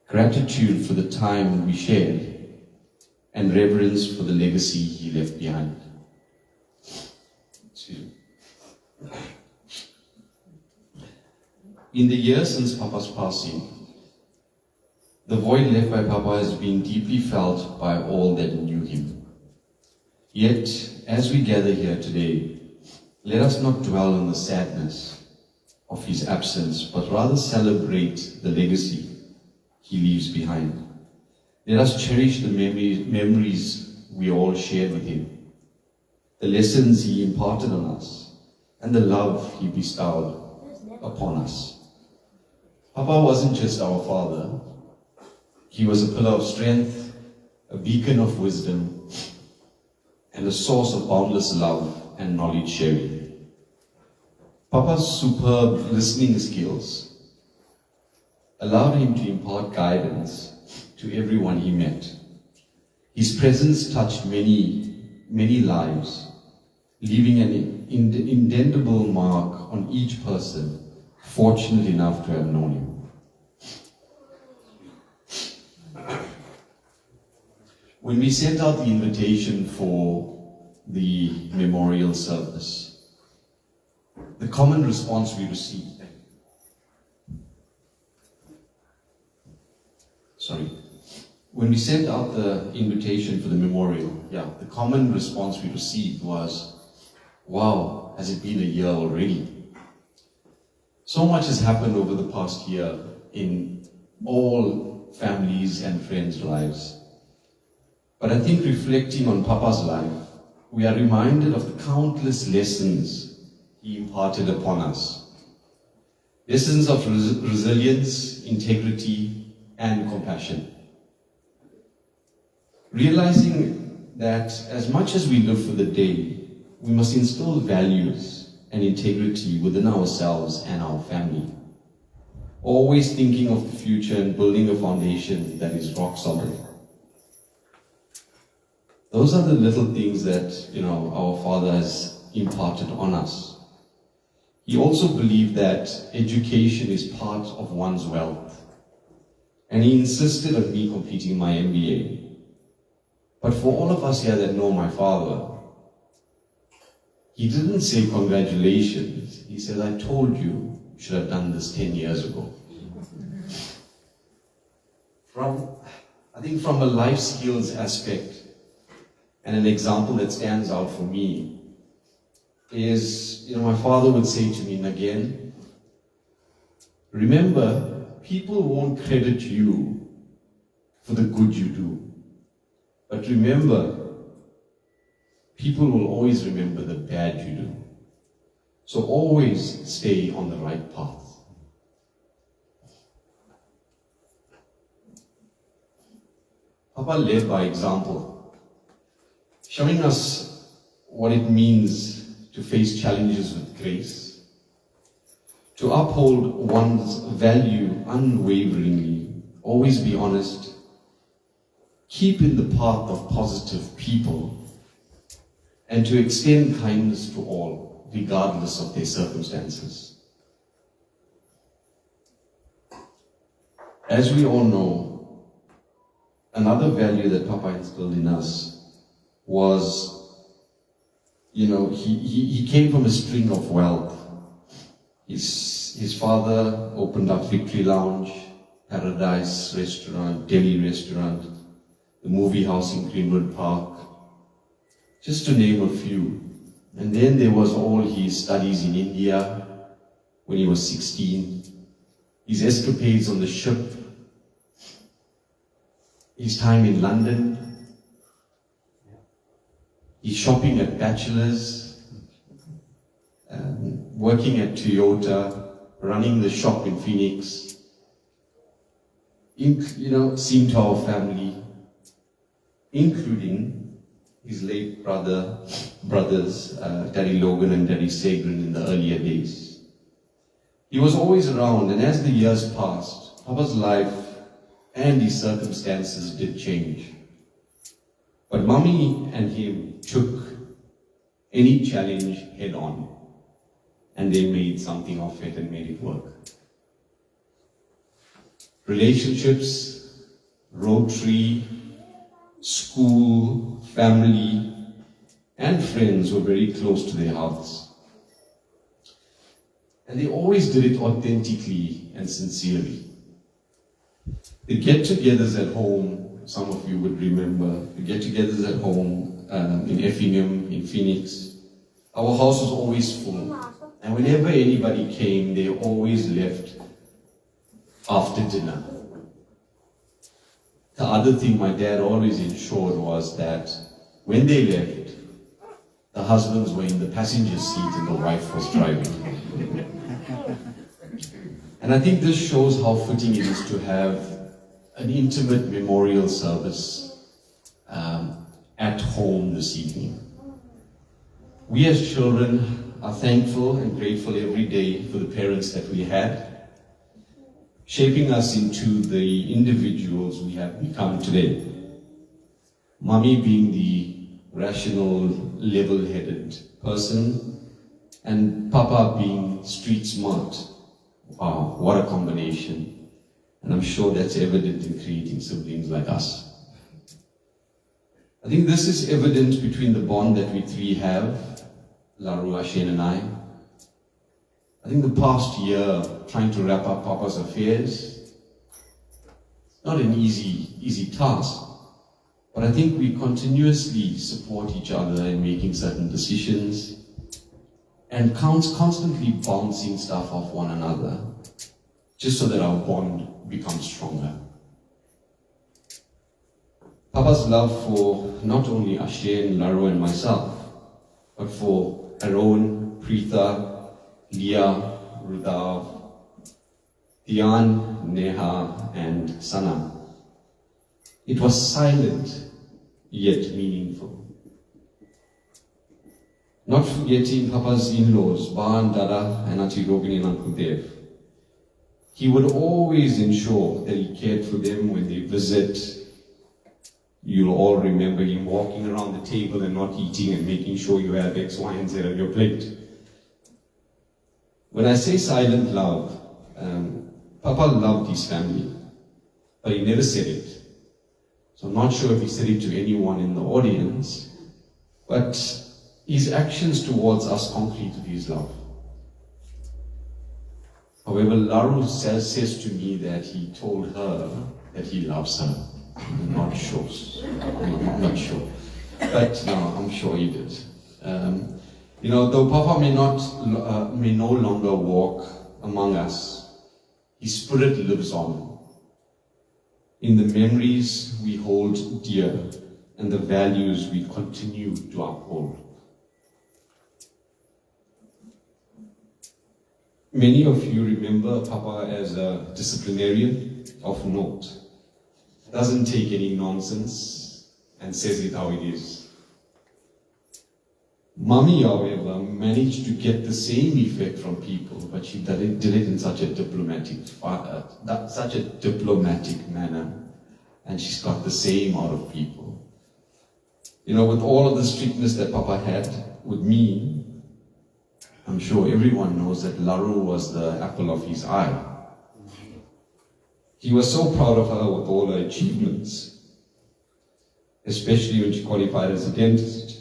gratitude for the time we shared, and reverence for the legacy he left behind. In the years since Papa's passing, the void left by Papa has been deeply felt by all that knew him. Yet, as we gather here today, let us not dwell on the sadness of his absence, but rather celebrate the legacy he leaves behind. Let us cherish the memories we all shared with him, the lessons he imparted on us, and the love he bestowed upon us. Papa wasn't just our father. He was a pillar of strength, a beacon of wisdom, and a source of boundless love and knowledge sharing. Papa's superb listening skills allowed him to impart guidance to everyone he met. His presence touched many lives, leaving an indelible mark on each person fortunate enough to have known him. When we sent out the invitation for the memorial service, the common response we received, when we sent out the invitation for the memorial, the common response we received was, wow, has it been a year already? So much has happened over the past year in all families and friends' lives. But I think reflecting on Papa's life, we are reminded of the countless lessons he imparted upon us. Lessons of resilience, integrity, and compassion. Realizing that as much as we live for the day, we must instill values and integrity within ourselves and our family. Always thinking of the future and building a foundation that is rock solid. Those are the little things that, our Father has imparted on us. He also believed that education is part of one's wealth. And he insisted on me completing my MBA. But for all of us here that know my father, he didn't say congratulations. He said, I told you should have done this 10 years ago. I think from a life skills aspect, and an example that stands out for me is, my father would say to me, Nagain, remember, people won't credit you for the good you do. But remember, people will always remember the bad you do. So always stay on the right path. Papa led by example, showing us what it means to face challenges with grace, to uphold one's value unwaveringly, always be honest, keep in the path of positive people, and to extend kindness to all, regardless of their circumstances. As we all know, another value that Papa instilled in us was, he came from a string of wealth. His father opened up Victory Lounge, Paradise Restaurant, Delhi Restaurant, the movie house in Greenwood Park, just to name a few. And then there was all his studies in India when he was 16, his escapades on the ship, his time in London, his shopping at Bachelor's, working at Toyota, running the shop in Phoenix, seeing to our family, including his late brothers, Daddy Logan and Daddy Sagrin in the earlier days. He was always around, and as the years passed, Papa's life and his circumstances did change. But Mummy and him took any challenge head on, and they made something of it and made it work. Relationships, Rotary, school, family, and friends were very close to their hearts. And they always did it authentically and sincerely. The get-togethers at home, some of you would remember, the get-togethers at home in Effingham, in Phoenix. Our house was always full. And whenever anybody came, they always left after dinner. The other thing my dad always ensured was that when they left, the husbands were in the passenger seat and the wife was driving. And I think this shows how fitting it is to have an intimate memorial service at home this evening. We as children are thankful and grateful every day for the parents that we had. shaping us into the individuals we have become today. Mommy being the rational, level-headed person, and Papa being street smart. Wow, what a combination. And I'm sure that's evident in creating siblings like us. I think this is evident between the bond that we three have, Laru, Ashane and I think the past year, trying to wrap up Papa's affairs, not an easy task. But I think we continuously support each other in making certain decisions and constantly bouncing stuff off one another, just so that our bond becomes stronger. Papa's love for not only Ashane, Laru and myself, but for Aaron, Preetha, Leah, Rudhav, Dian, Neha and Sana. It was silent, yet meaningful. Not forgetting Papa's in-laws, Ba and Dada and Auntie Rogini and Uncle Dev. He would always ensure that he cared for them when they visit. You'll all remember him walking around the table and not eating and making sure you have X, Y, and Z on your plate. When I say silent love, Papa loved his family, but he never said it. So I'm not sure if he said it to anyone in the audience, but his actions towards us concreted his love. However, Laru says to me that he told her that he loves her. I'm not sure. But no, I'm sure he did. Though Papa may no longer walk among us, his spirit lives on in the memories we hold dear and the values we continue to uphold. Many of you remember Papa as a disciplinarian of note. Doesn't take any nonsense and says it how it is. Mommy, however, managed to get the same effect from people, but she did it in such a diplomatic manner, and she's got the same out of people. With all of the strictness that Papa had with me, I'm sure everyone knows that Laru was the apple of his eye. He was so proud of her with all her achievements, especially when she qualified as a dentist.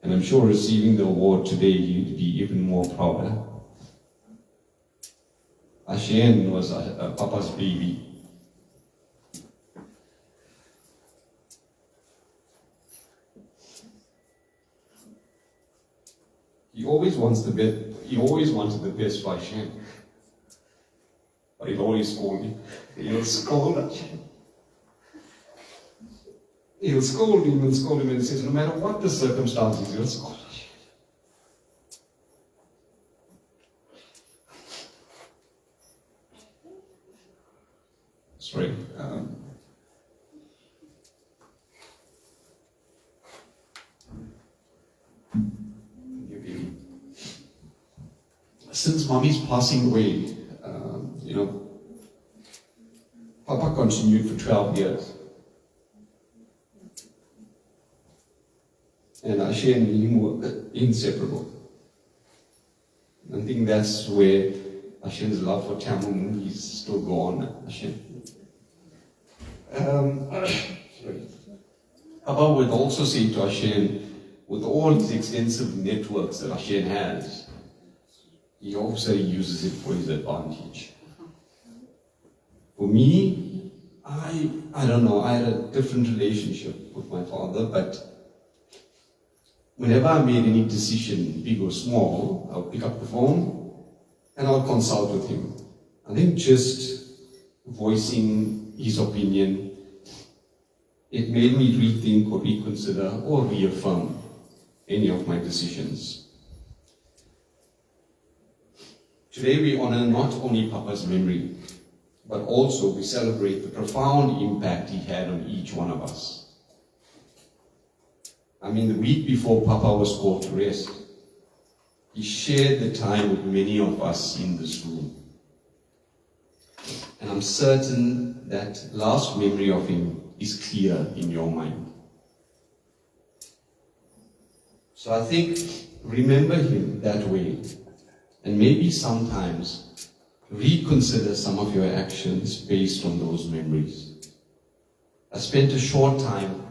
And I'm sure receiving the award today, he'd be even more prouder. Ashane was Papa's baby. He always wanted the best for Ashane. But he'll always scold me. He'll scold Ashane. He'll scold him and he says, no matter what the circumstances, he'll scold Ashane. Sorry. Since Mommy's passing away, Papa continued for 12 years. And Ashane and him were inseparable. I think that's where Ashane's love for Tamil is still gone. Ashane. Papa would also say to Ashane, with all his extensive networks that Ashane has, he also uses it for his advantage. For me, I don't know, I had a different relationship with my father, but whenever I made any decision, big or small, I'll pick up the phone and I'll consult with him. I think just voicing his opinion, it made me rethink or reconsider or reaffirm any of my decisions. Today we honor not only Papa's memory, but also we celebrate the profound impact he had on each one of us. The week before Papa was called to rest, he shared the time with many of us in this room. And I'm certain that last memory of him is clear in your mind. So I think remember him that way, and maybe sometimes reconsider some of your actions based on those memories. I spent a short time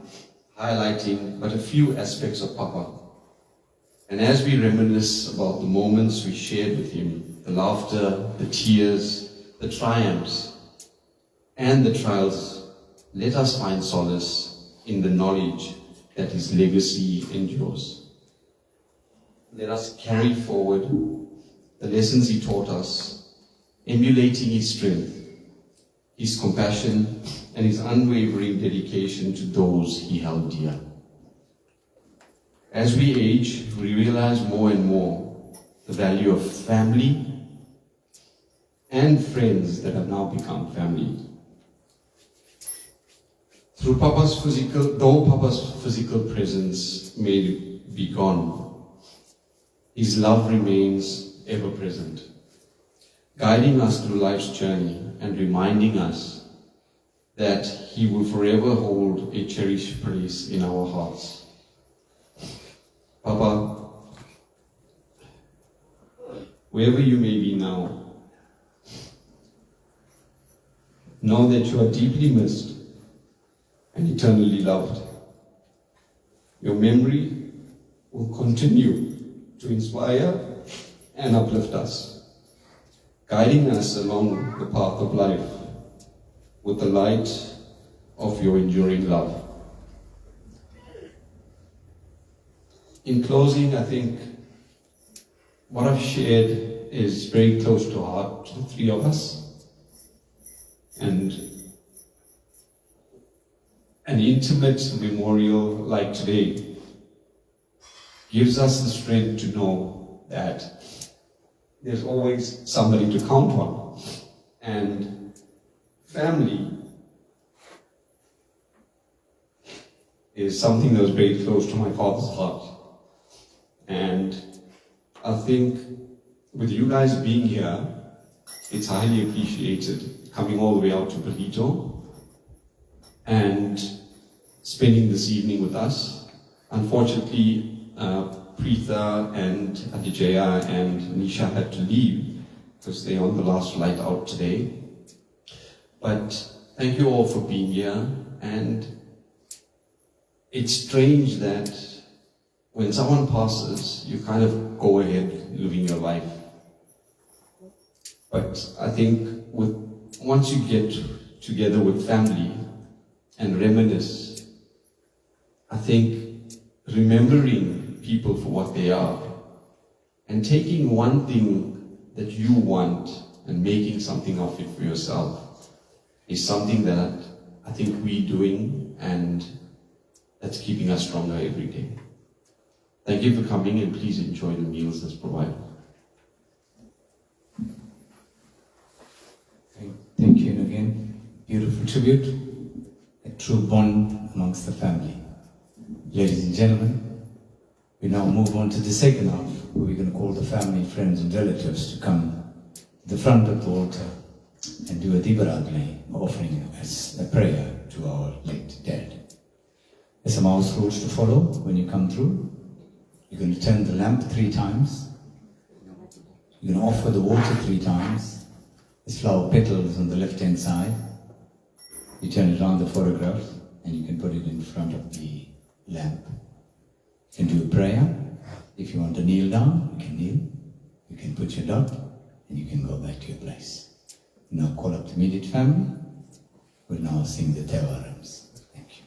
highlighting but a few aspects of Papa. And as we reminisce about the moments we shared with him, the laughter, the tears, the triumphs, and the trials, let us find solace in the knowledge that his legacy endures. Let us carry forward the lessons he taught us, emulating his strength, his compassion, and his unwavering dedication to those he held dear. As we age, we realize more and more the value of family and friends that have now become family. Though Papa's physical presence may be gone, his love remains ever present, guiding us through life's journey and reminding us that he will forever hold a cherished place in our hearts. Papa, wherever you may be now, know that you are deeply missed and eternally loved. Your memory will continue to inspire and uplift us, guiding us along the path of life with the light of your enduring love. In closing, I think what I've shared is very close to heart to the three of us, and an intimate memorial like today gives us the strength to know that there's always somebody to count on. And family is something that was very close to my father's heart. And I think with you guys being here, it's highly appreciated, coming all the way out to Burrito and spending this evening with us. Unfortunately, Preetha and Adijaya and Nisha had to leave because they're on the last flight out today. But thank you all for being here. And it's strange that when someone passes, you kind of go ahead living your life. But I think once you get together with family and reminisce, I think remembering people for what they are and taking one thing that you want and making something of it for yourself is something that I think we're doing, and that's keeping us stronger every day. Thank you for coming, and please enjoy the meals that's provided. Thank you again. Beautiful tribute, a true bond amongst the family. Ladies and gentlemen, we now move on to the second half, where we're going to call the family, friends and relatives to come to the front of the altar and do a Dibaragne, offering as a prayer to our late dead. There's some house rules to follow when you come through. You're going to turn the lamp 3 times. You're going to offer the water 3 times. There's flower petals on the left-hand side. You turn it around the photograph and you can put it in front of the lamp. You can do a prayer. If you want to kneel down, you can kneel. You can put your dot and you can go back to your place. Now call up the immediate family. We'll now sing the Tewarams. Thank you.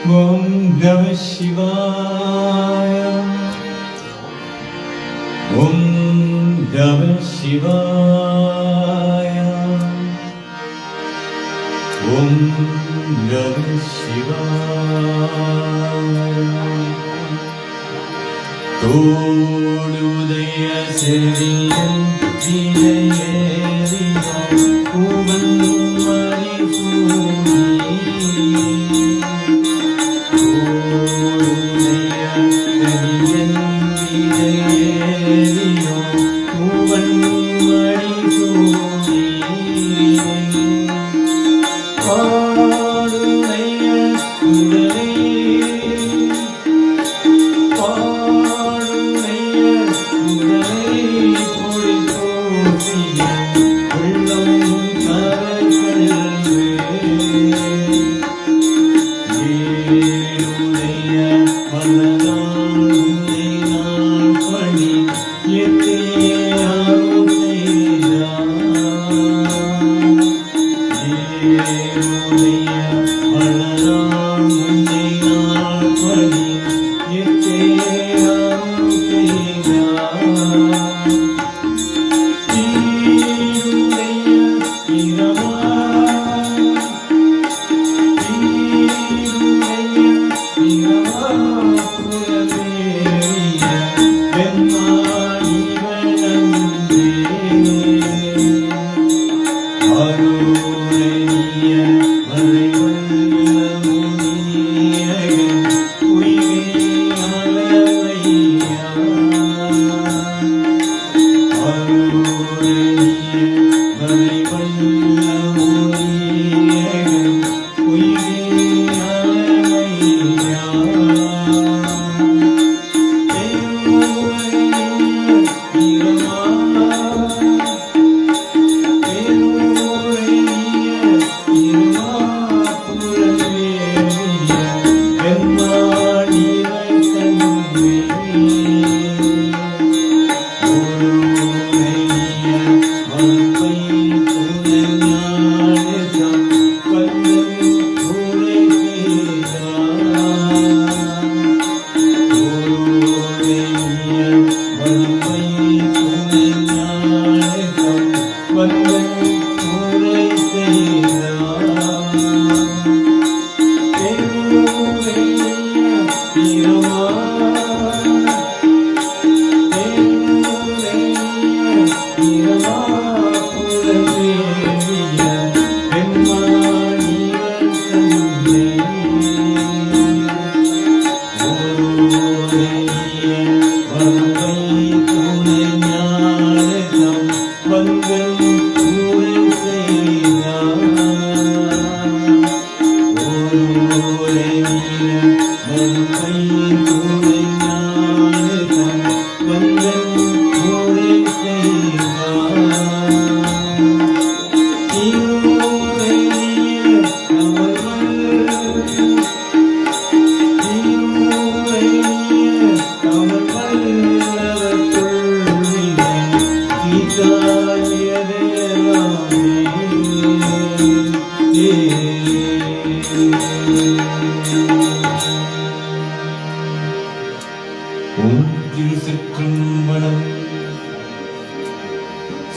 Om Namah Shivaya. Om Namah Shivaya. Om Namah Shivaya. தோடுதய செடியன் விலையேறினோம் பூவன் மறிசூடி தோடுதய செடியன் விலையேறினோம் பூவன் மறிசூடி பாடுடைய உடலை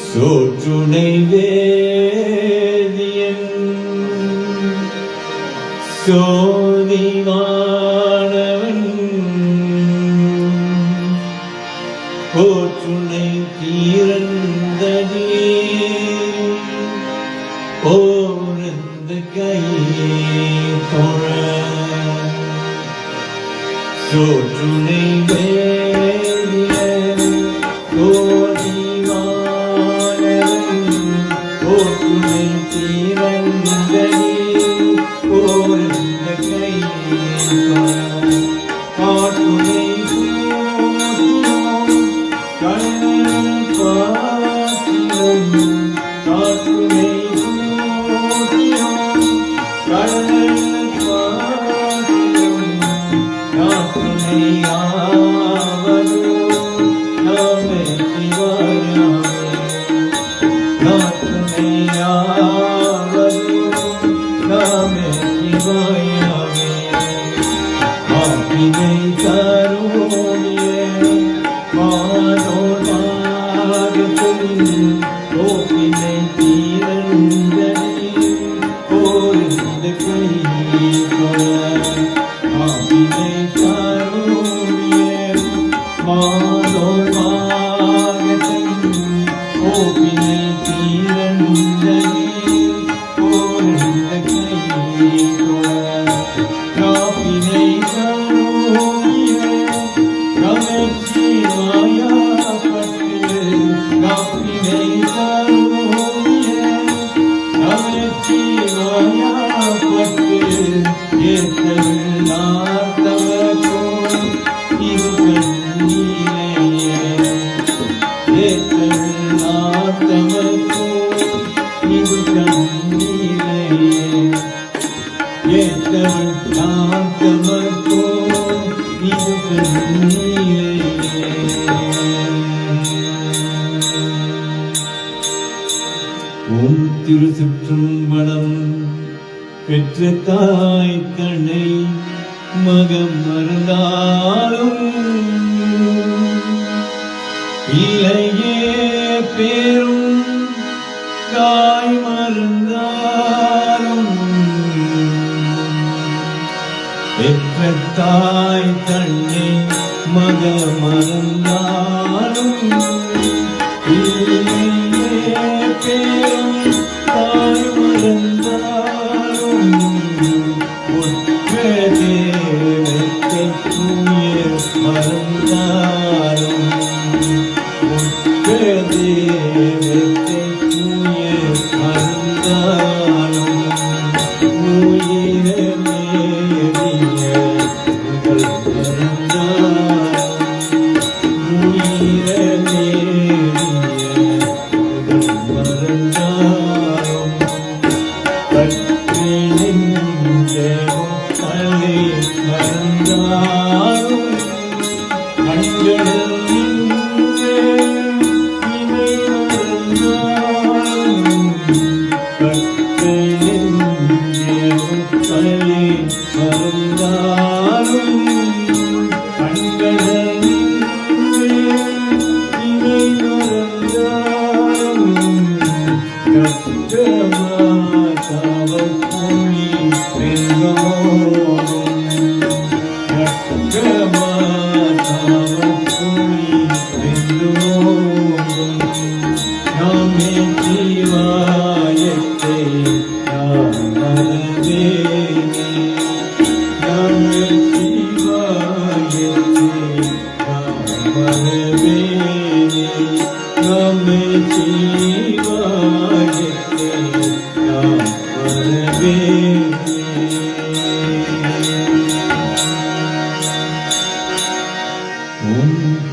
சோற்றுனை வேதியன் சோதிவானவன் போற்றுனை தீரந்தடி போரந்த கையை தொழ சோற்றுனை வேதியன் சோதிவானவன் போற்றுனை தீரந்தடி போரந்த கையை தொழ பாட்டுனை Oh, உம் திருச்சிற்றம்பலம் பெற்ற தாய் தன்னை மகம் மறந்தாலும் இல்லையே பேரும் தாய் மறந்தாலும் பெற்ற தாய் தன்னை மக மறந்தாலும் இல்லையே பேரும் தாய் மறந்தாலும் ஒற்ற தேவத்தை தூய மறந்தாலும் ஒற்ற தேவத்தை தூய மறந்தாலும் உயிரமே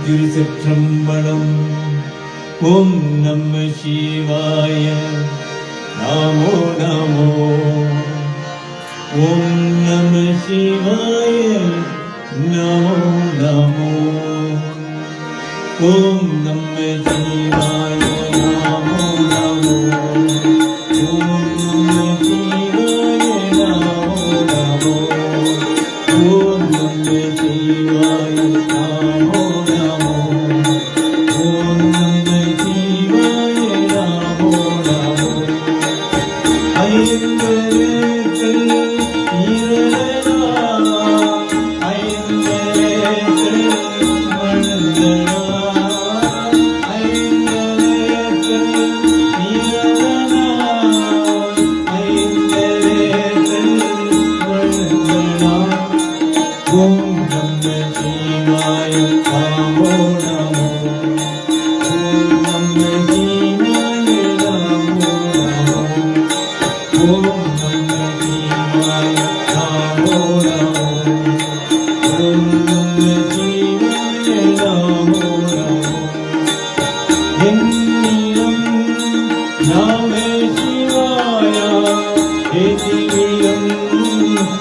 திருச்சிற்றம்பலம். ஓம் நம சிவாய. நமோ நமோ. ஓம் நம சிவாய. நமோ நமோ. ஓம் நம சிவாய. நமோ நமோ. ஓம் நம சிவாய. நமோ நமோ. ஓம் நம சிவாய. நமோ நமோ. ஓம் நம சிவாய. நமோ நமோ. ஐந்தெழுத்தில் இரடா, ஐந்தெழுத்தில் வளர்ந்தடா, ஐந்தெழுத்தில் இரடா, ஐந்தெழுத்தில் வளர்ந்தடா. ஓம் நம சிவாய. நமோ நமோ. ஓம் நம சிவாய. நமோ நமோ. ஓம் நம சிவாய. நமோ நமோ. ஓம் நம சிவாய. நமோ நமோ. என்னிலும் நம சிவாய. எதிலும்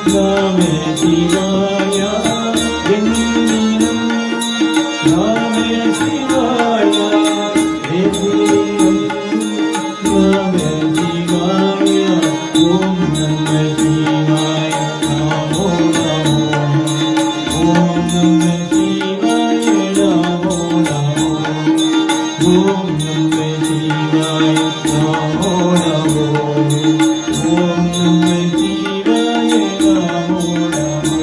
நம சிவாய. என்னிலும் நம சிவாய. எதிலும் நம சிவாய. ஓம் நம சிவாய. நமோ நமோ. ஓம் நம சிவாய. நமோ நமோ. ஓம் நம சிவாய. நமோ நமோ. ஓம் நம சிவாய. நமோ நமோ.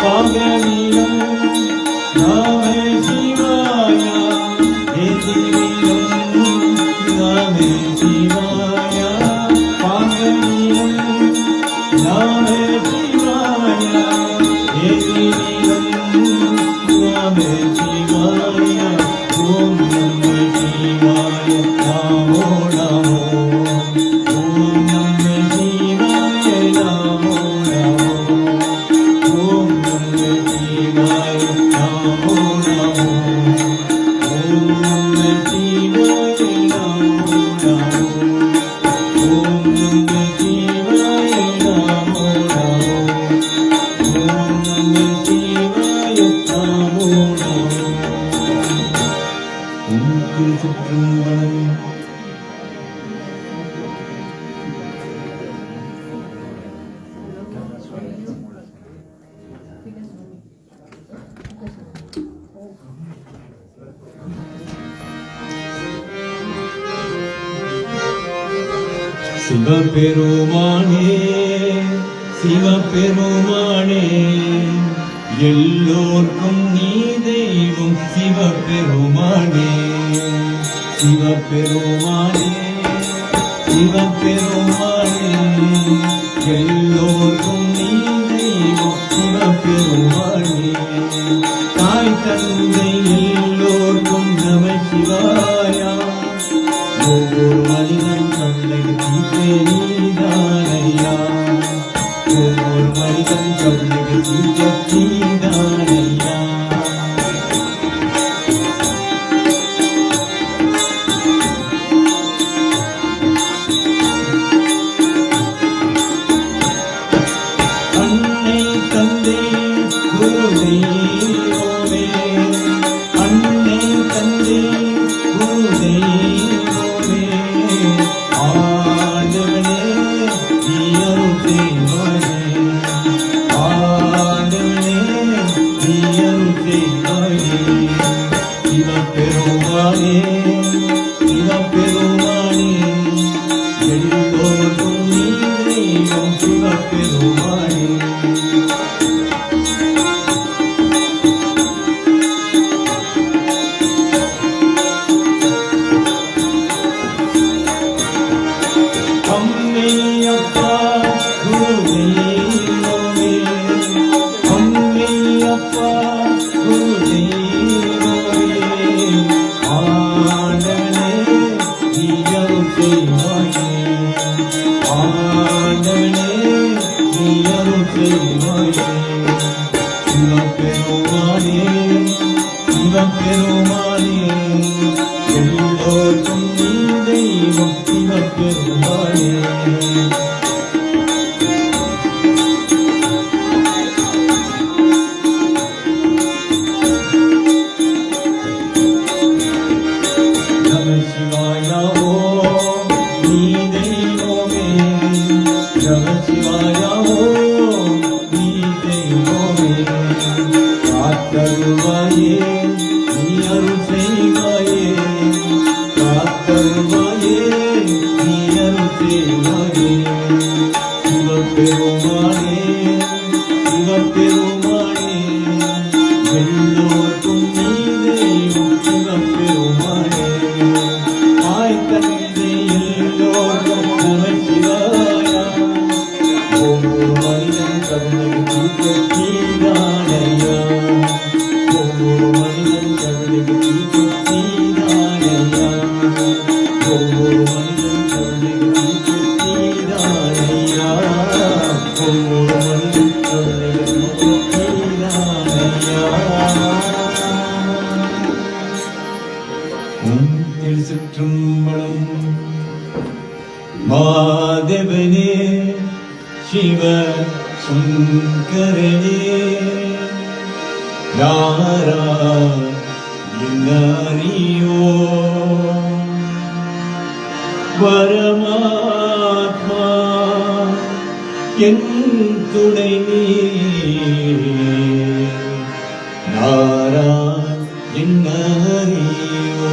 பாகவிலும் நம சிவாய. எதிரிலும் நம சிவாய. பாகவிலும் நம சிவாய. எதிரிலும் நம சிவாய. ஓம் நம சிவாய. நமோ நமோ. ஓம் நம சிவாய. நமோ நமோ. ஓம் நம சிவாய. நமோ நமோ. ஓம் நம சிவாய. நமோ நமோ. ஓம் நம சிவாய. நமோ நமோ. ஓம் நம சிவாய. திருச்சிற்றம்பலம். சிவபெருமானே சிவபெருமானே எல்லோர்க்கும் நீ தெய்வம் சிவபெருமானே சிவபெருமானே சிவபெருமானே எல்லோர்க்கும் நீ தெய்வம் சிவபெருமானே தாய் தந்தை எல்லோர்க்கும் நமசிவாயா ஒவ்வொரு மனிதன் கண்ணுக்கு தீர்ப்பே நீதானையா ஒவ்வொரு மனிதன் கண்ணுக்கு தீர்க்க நீதானையா அன்னை தந்தை குரு தெய்வமே அன்னை தந்தை குரு தெய்வமே ஆண்டவனே நீ அருள் செய்வாயே ஆண்டவனே நீ அருள் செய்வாயே சிவபெருமானே சிவபெருமானே எல்லோருக்கும் நீ தெய்வம் சிவபெருமானே அம்மே அப்பா குரு தெய்வமே அம்மே அப்பா குரு தெய்வமே ஆண்டவனே நீ அருள் செய்வாயே ஆண்டவனே நீ அருள் செய்வாயே சிவபெருமானே சிவபெருமானே எல்லோருக்கும் நீ தெய்வம் சிவபெருமானே நமசிவாயா ஓம் நீ தெய்வமே நமசிவாயா ஓம் நீ தெய்வமே காத்தருள்வாயே நீ அருள் செய்வாயே காத்தருள்வாயே நீ அருள் செய்வாயே சிவபெருமானே சிவபெருமானே எல்லோருக்கும் நீ தெய்வம் சிவபெருமானே தாய் தந்தை எல்லோருக்கும் நமசிவாயா ஒவ்வொரு மனிதன் கருணைக்கு தீர்க்க நீதானையா ஒவ்வொரு மனிதன் கருணைக்கு தீர்க்க நீதானையா ஒவ்வொரு மனிதன் கருணைக்கு தீர்க்க நீதானையா ஒவ்வொரு மனிதன் கருணைக்கு தீர்க்க நீதானையா திருச்சிற்றம்பலம். மாதவனே சிவ சங்கரனே யாரா என்னறியோ பரமாத்மா என் துணை நீ நாரா என்னறியோ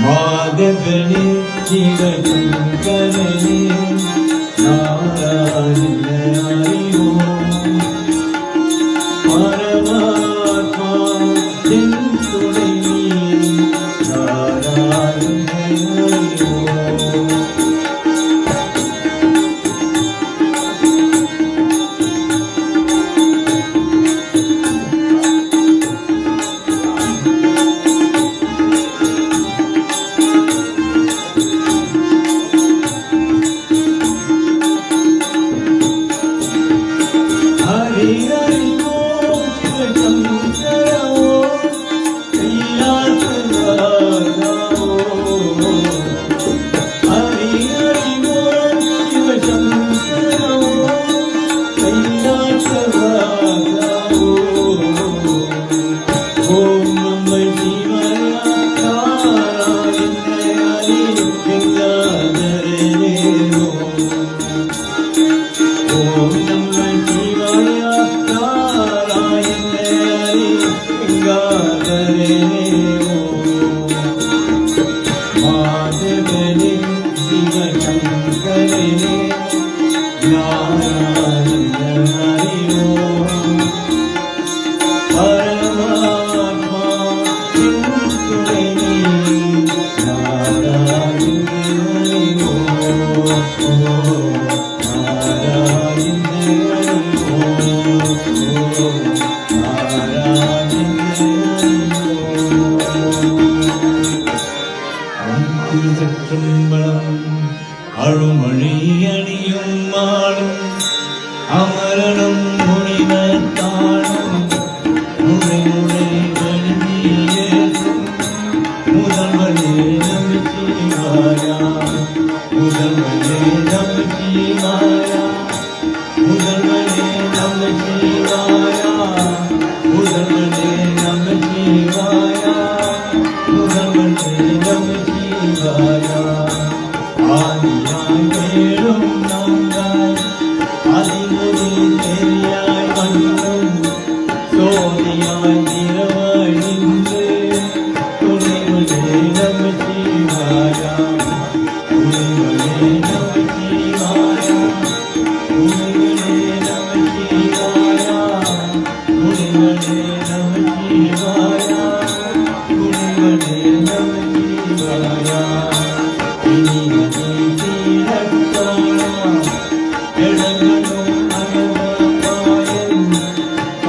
மாதவனே சிவசங்கரனே நாராயண அறியோ பரமாத்மா என் துணை நீ நாராயண அறியோ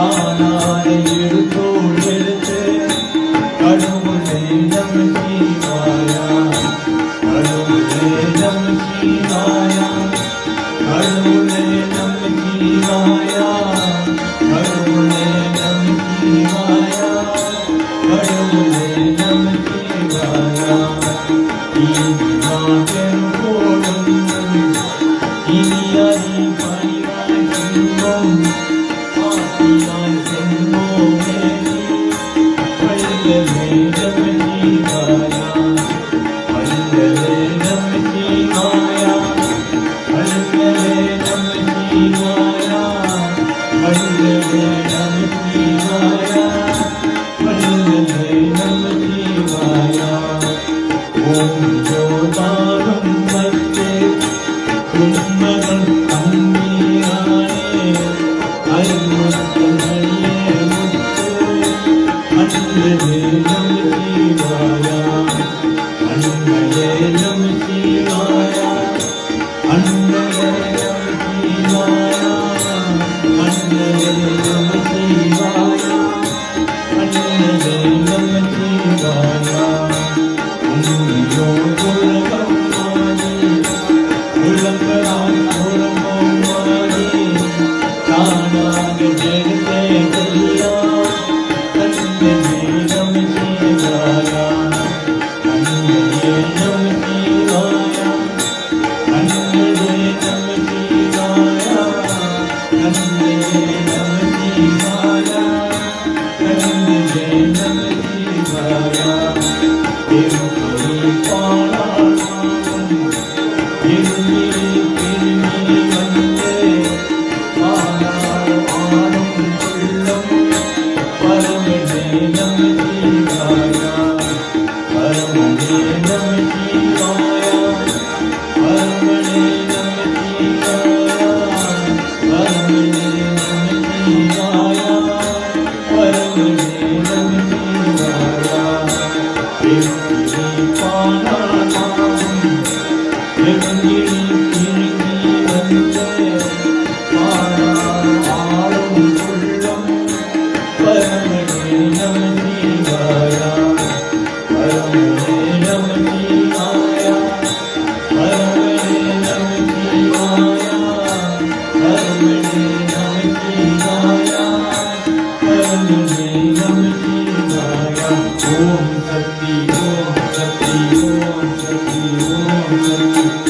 தானான இருத்தோள் எடுத்து கடவுளே நமச்சிவாயா கடவுளே நமச்சிவாயா கடவுளே நமச்சிவாயா கடவுளே நமச்சிவாயா கடவுளே நமச்சிவாயா இனி நான் பெரும்போடும் இனி அறி பணிவாய் செல்வோம் ஆசியாய் செல்வோமே வள்ளலே நமச்சிவாயா வள்ளலே நமச்சிவாயா வள்ளலே நமச்சிவாயா வள்ளலே நமச்சிவாயா வள்ளலே நமச்சிவாயா ஓம் ஜோதாரம் வைத்தே கும்மகள் தண்ணீரானே ஐமுத்தமணியே முத்து அன்பலே நமச்சிவாயா அன்பலே நமச்சிவாயா அன்பலே நமச்சிவாயா அன்பலே நமச்சிவாயா அன்பலே நமச்சிவாயா உன்னியோ உலகம் மாறி உலகராய் உலகம் மாறி தானாக ஜெகத்தே எல்லாம் அன்பலே நமச்சிவாயா அன்பலே நமச்சிவாயா அன்பலே நமச்சிவாயா அன்பலே நமச்சிவாயா அன்பலே நமச்சிவாயா திருப்பதி பாடாளாம் எண்ணி திரும்பி வந்தே பாடாள் ஆடும் உள்ளம் பரமனே நமச்சிவாயா பரமனே நமச்சிவாயா பரமனே நமச்சிவாயா பரமனே நமச்சிவாயா பரமனே நமச்சிவாயா திருப்பதி பாடாளாம் எண்ணி திரும்பி வந்தே பாடாள் ஆடும் உள்ளம் பரமனே நமச்சிவாயா பரமனே நமச்சிவாயா பரமனே நமச்சிவாயா பரமனே நமச்சிவாயா பரமனே நமச்சிவாயா ஓம் சக்தி ஓம் சக்தி ஓம் சக்தி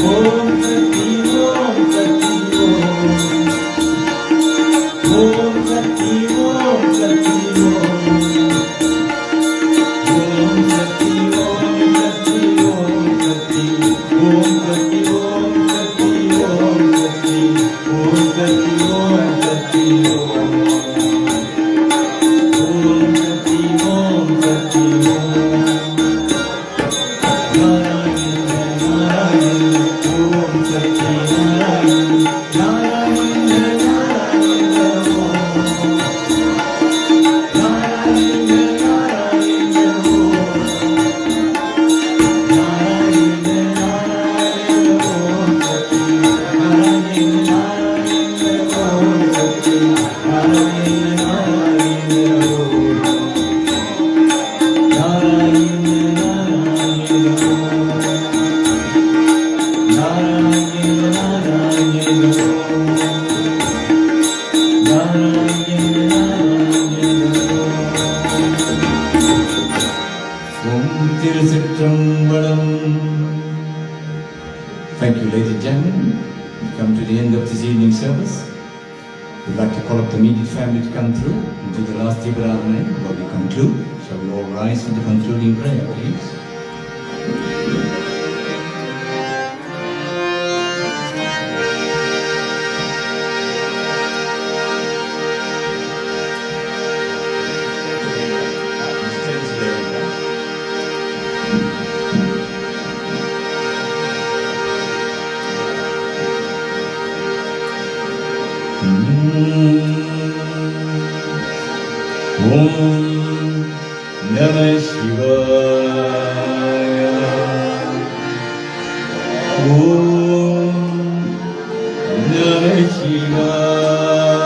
ஓம் சக்தி ஓம் சக்தி ஓம் சக்தி ஓம் சக்தி ஓம் சக்தி ஓம் சக்தி ஓம் சக்தி ஓம் சக்தி ஓம் சக்தி ஓம் சக்தி ஓம் சக்தி ஓம் சக்தி ஓம் சக்தி ஓம் சக்தி ஓம் சக்தி ஓம் நாராயண நாராயண ஓம் சக்தி நாராயண நாராயண நாராயண ஓம் நாராயண நாராயண ஓம் நாராயண நாராயண ஓம் சக்தி நாராயண நாராயண ஓம் சக்தி நாராயண நாராயண ஓம் நாராயண நாராயண ஓம் நாராயண நாராயண ஓம் நாராயண நாராயண ஓம் திருச்சிற்றம்பலம். Thank you, ladies and gentlemen. We come to the end of this evening service. We'd like to call up the immediate family to come through and do the last Dibradane while we conclude. Shall we all rise for the concluding prayer, please? Om Namah Shivaya. Om Namah Shivaya.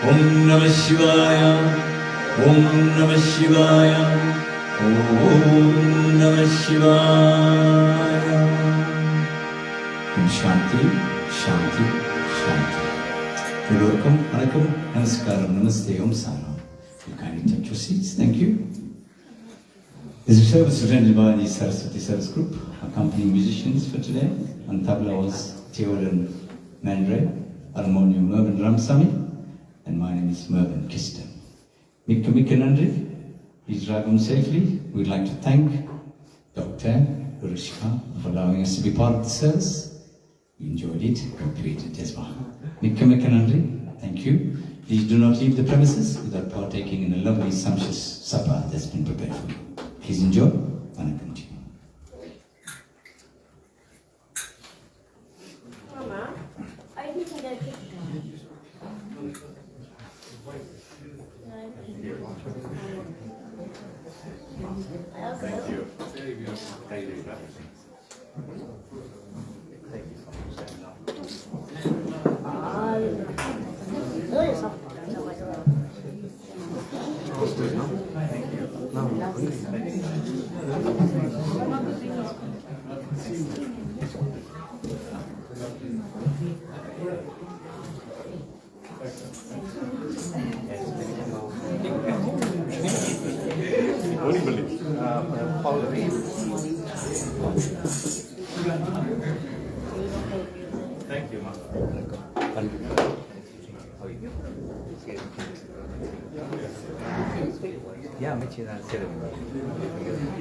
Om Namah Shivaya. Om Namah Shivaya. Om Namah Shivaya. Om Shanti, Shanti, Shanti. Welcome, Vanakkam, Namaskaram, Namaste, Om Sara. You kindly take your seats. Thank you. This service was rendered by the Saraswati Service Group, accompanying musicians for today. On tabla was Theodan Mandre, harmonium Mervyn Ramsamy, and my name is Mervyn Kistan. Mikka Nandri, please drive home safely. We'd like to thank Dr. Urushka for allowing us to be part of the service. We enjoyed it, completed as well. Mikka Nandri, thank you. Please do not leave the premises without partaking in a lovely sumptuous supper that's been prepared for you. Please enjoy. Vanakkam to you. Mama, I think I got a picture. Thank you, Ma. Yeah, meet you at ceremony.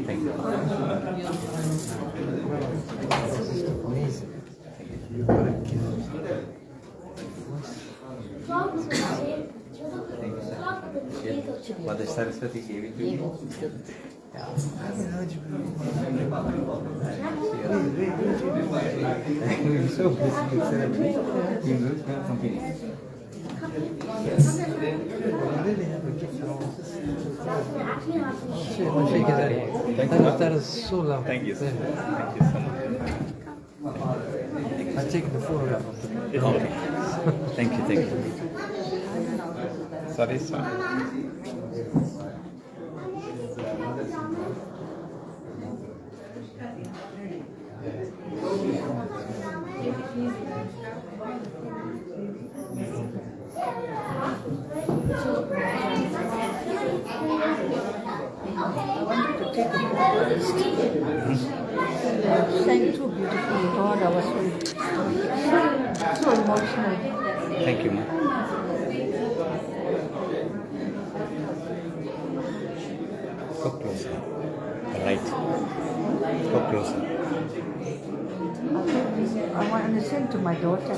Thank you. Amazing. Mother Saraswati gave it to you. Yeah. We're so busy with ceremony. We will continue. Really have a gift for all. Thank you. That is so lovely. Thank you. Thank you so much. I've taken the photograph of the Okay. Thank you. Sorry, sir. Sang too beautifully. God, I was so emotional. Thank you, ma. Go closer. Right. Go closer. I want to sing to my daughter.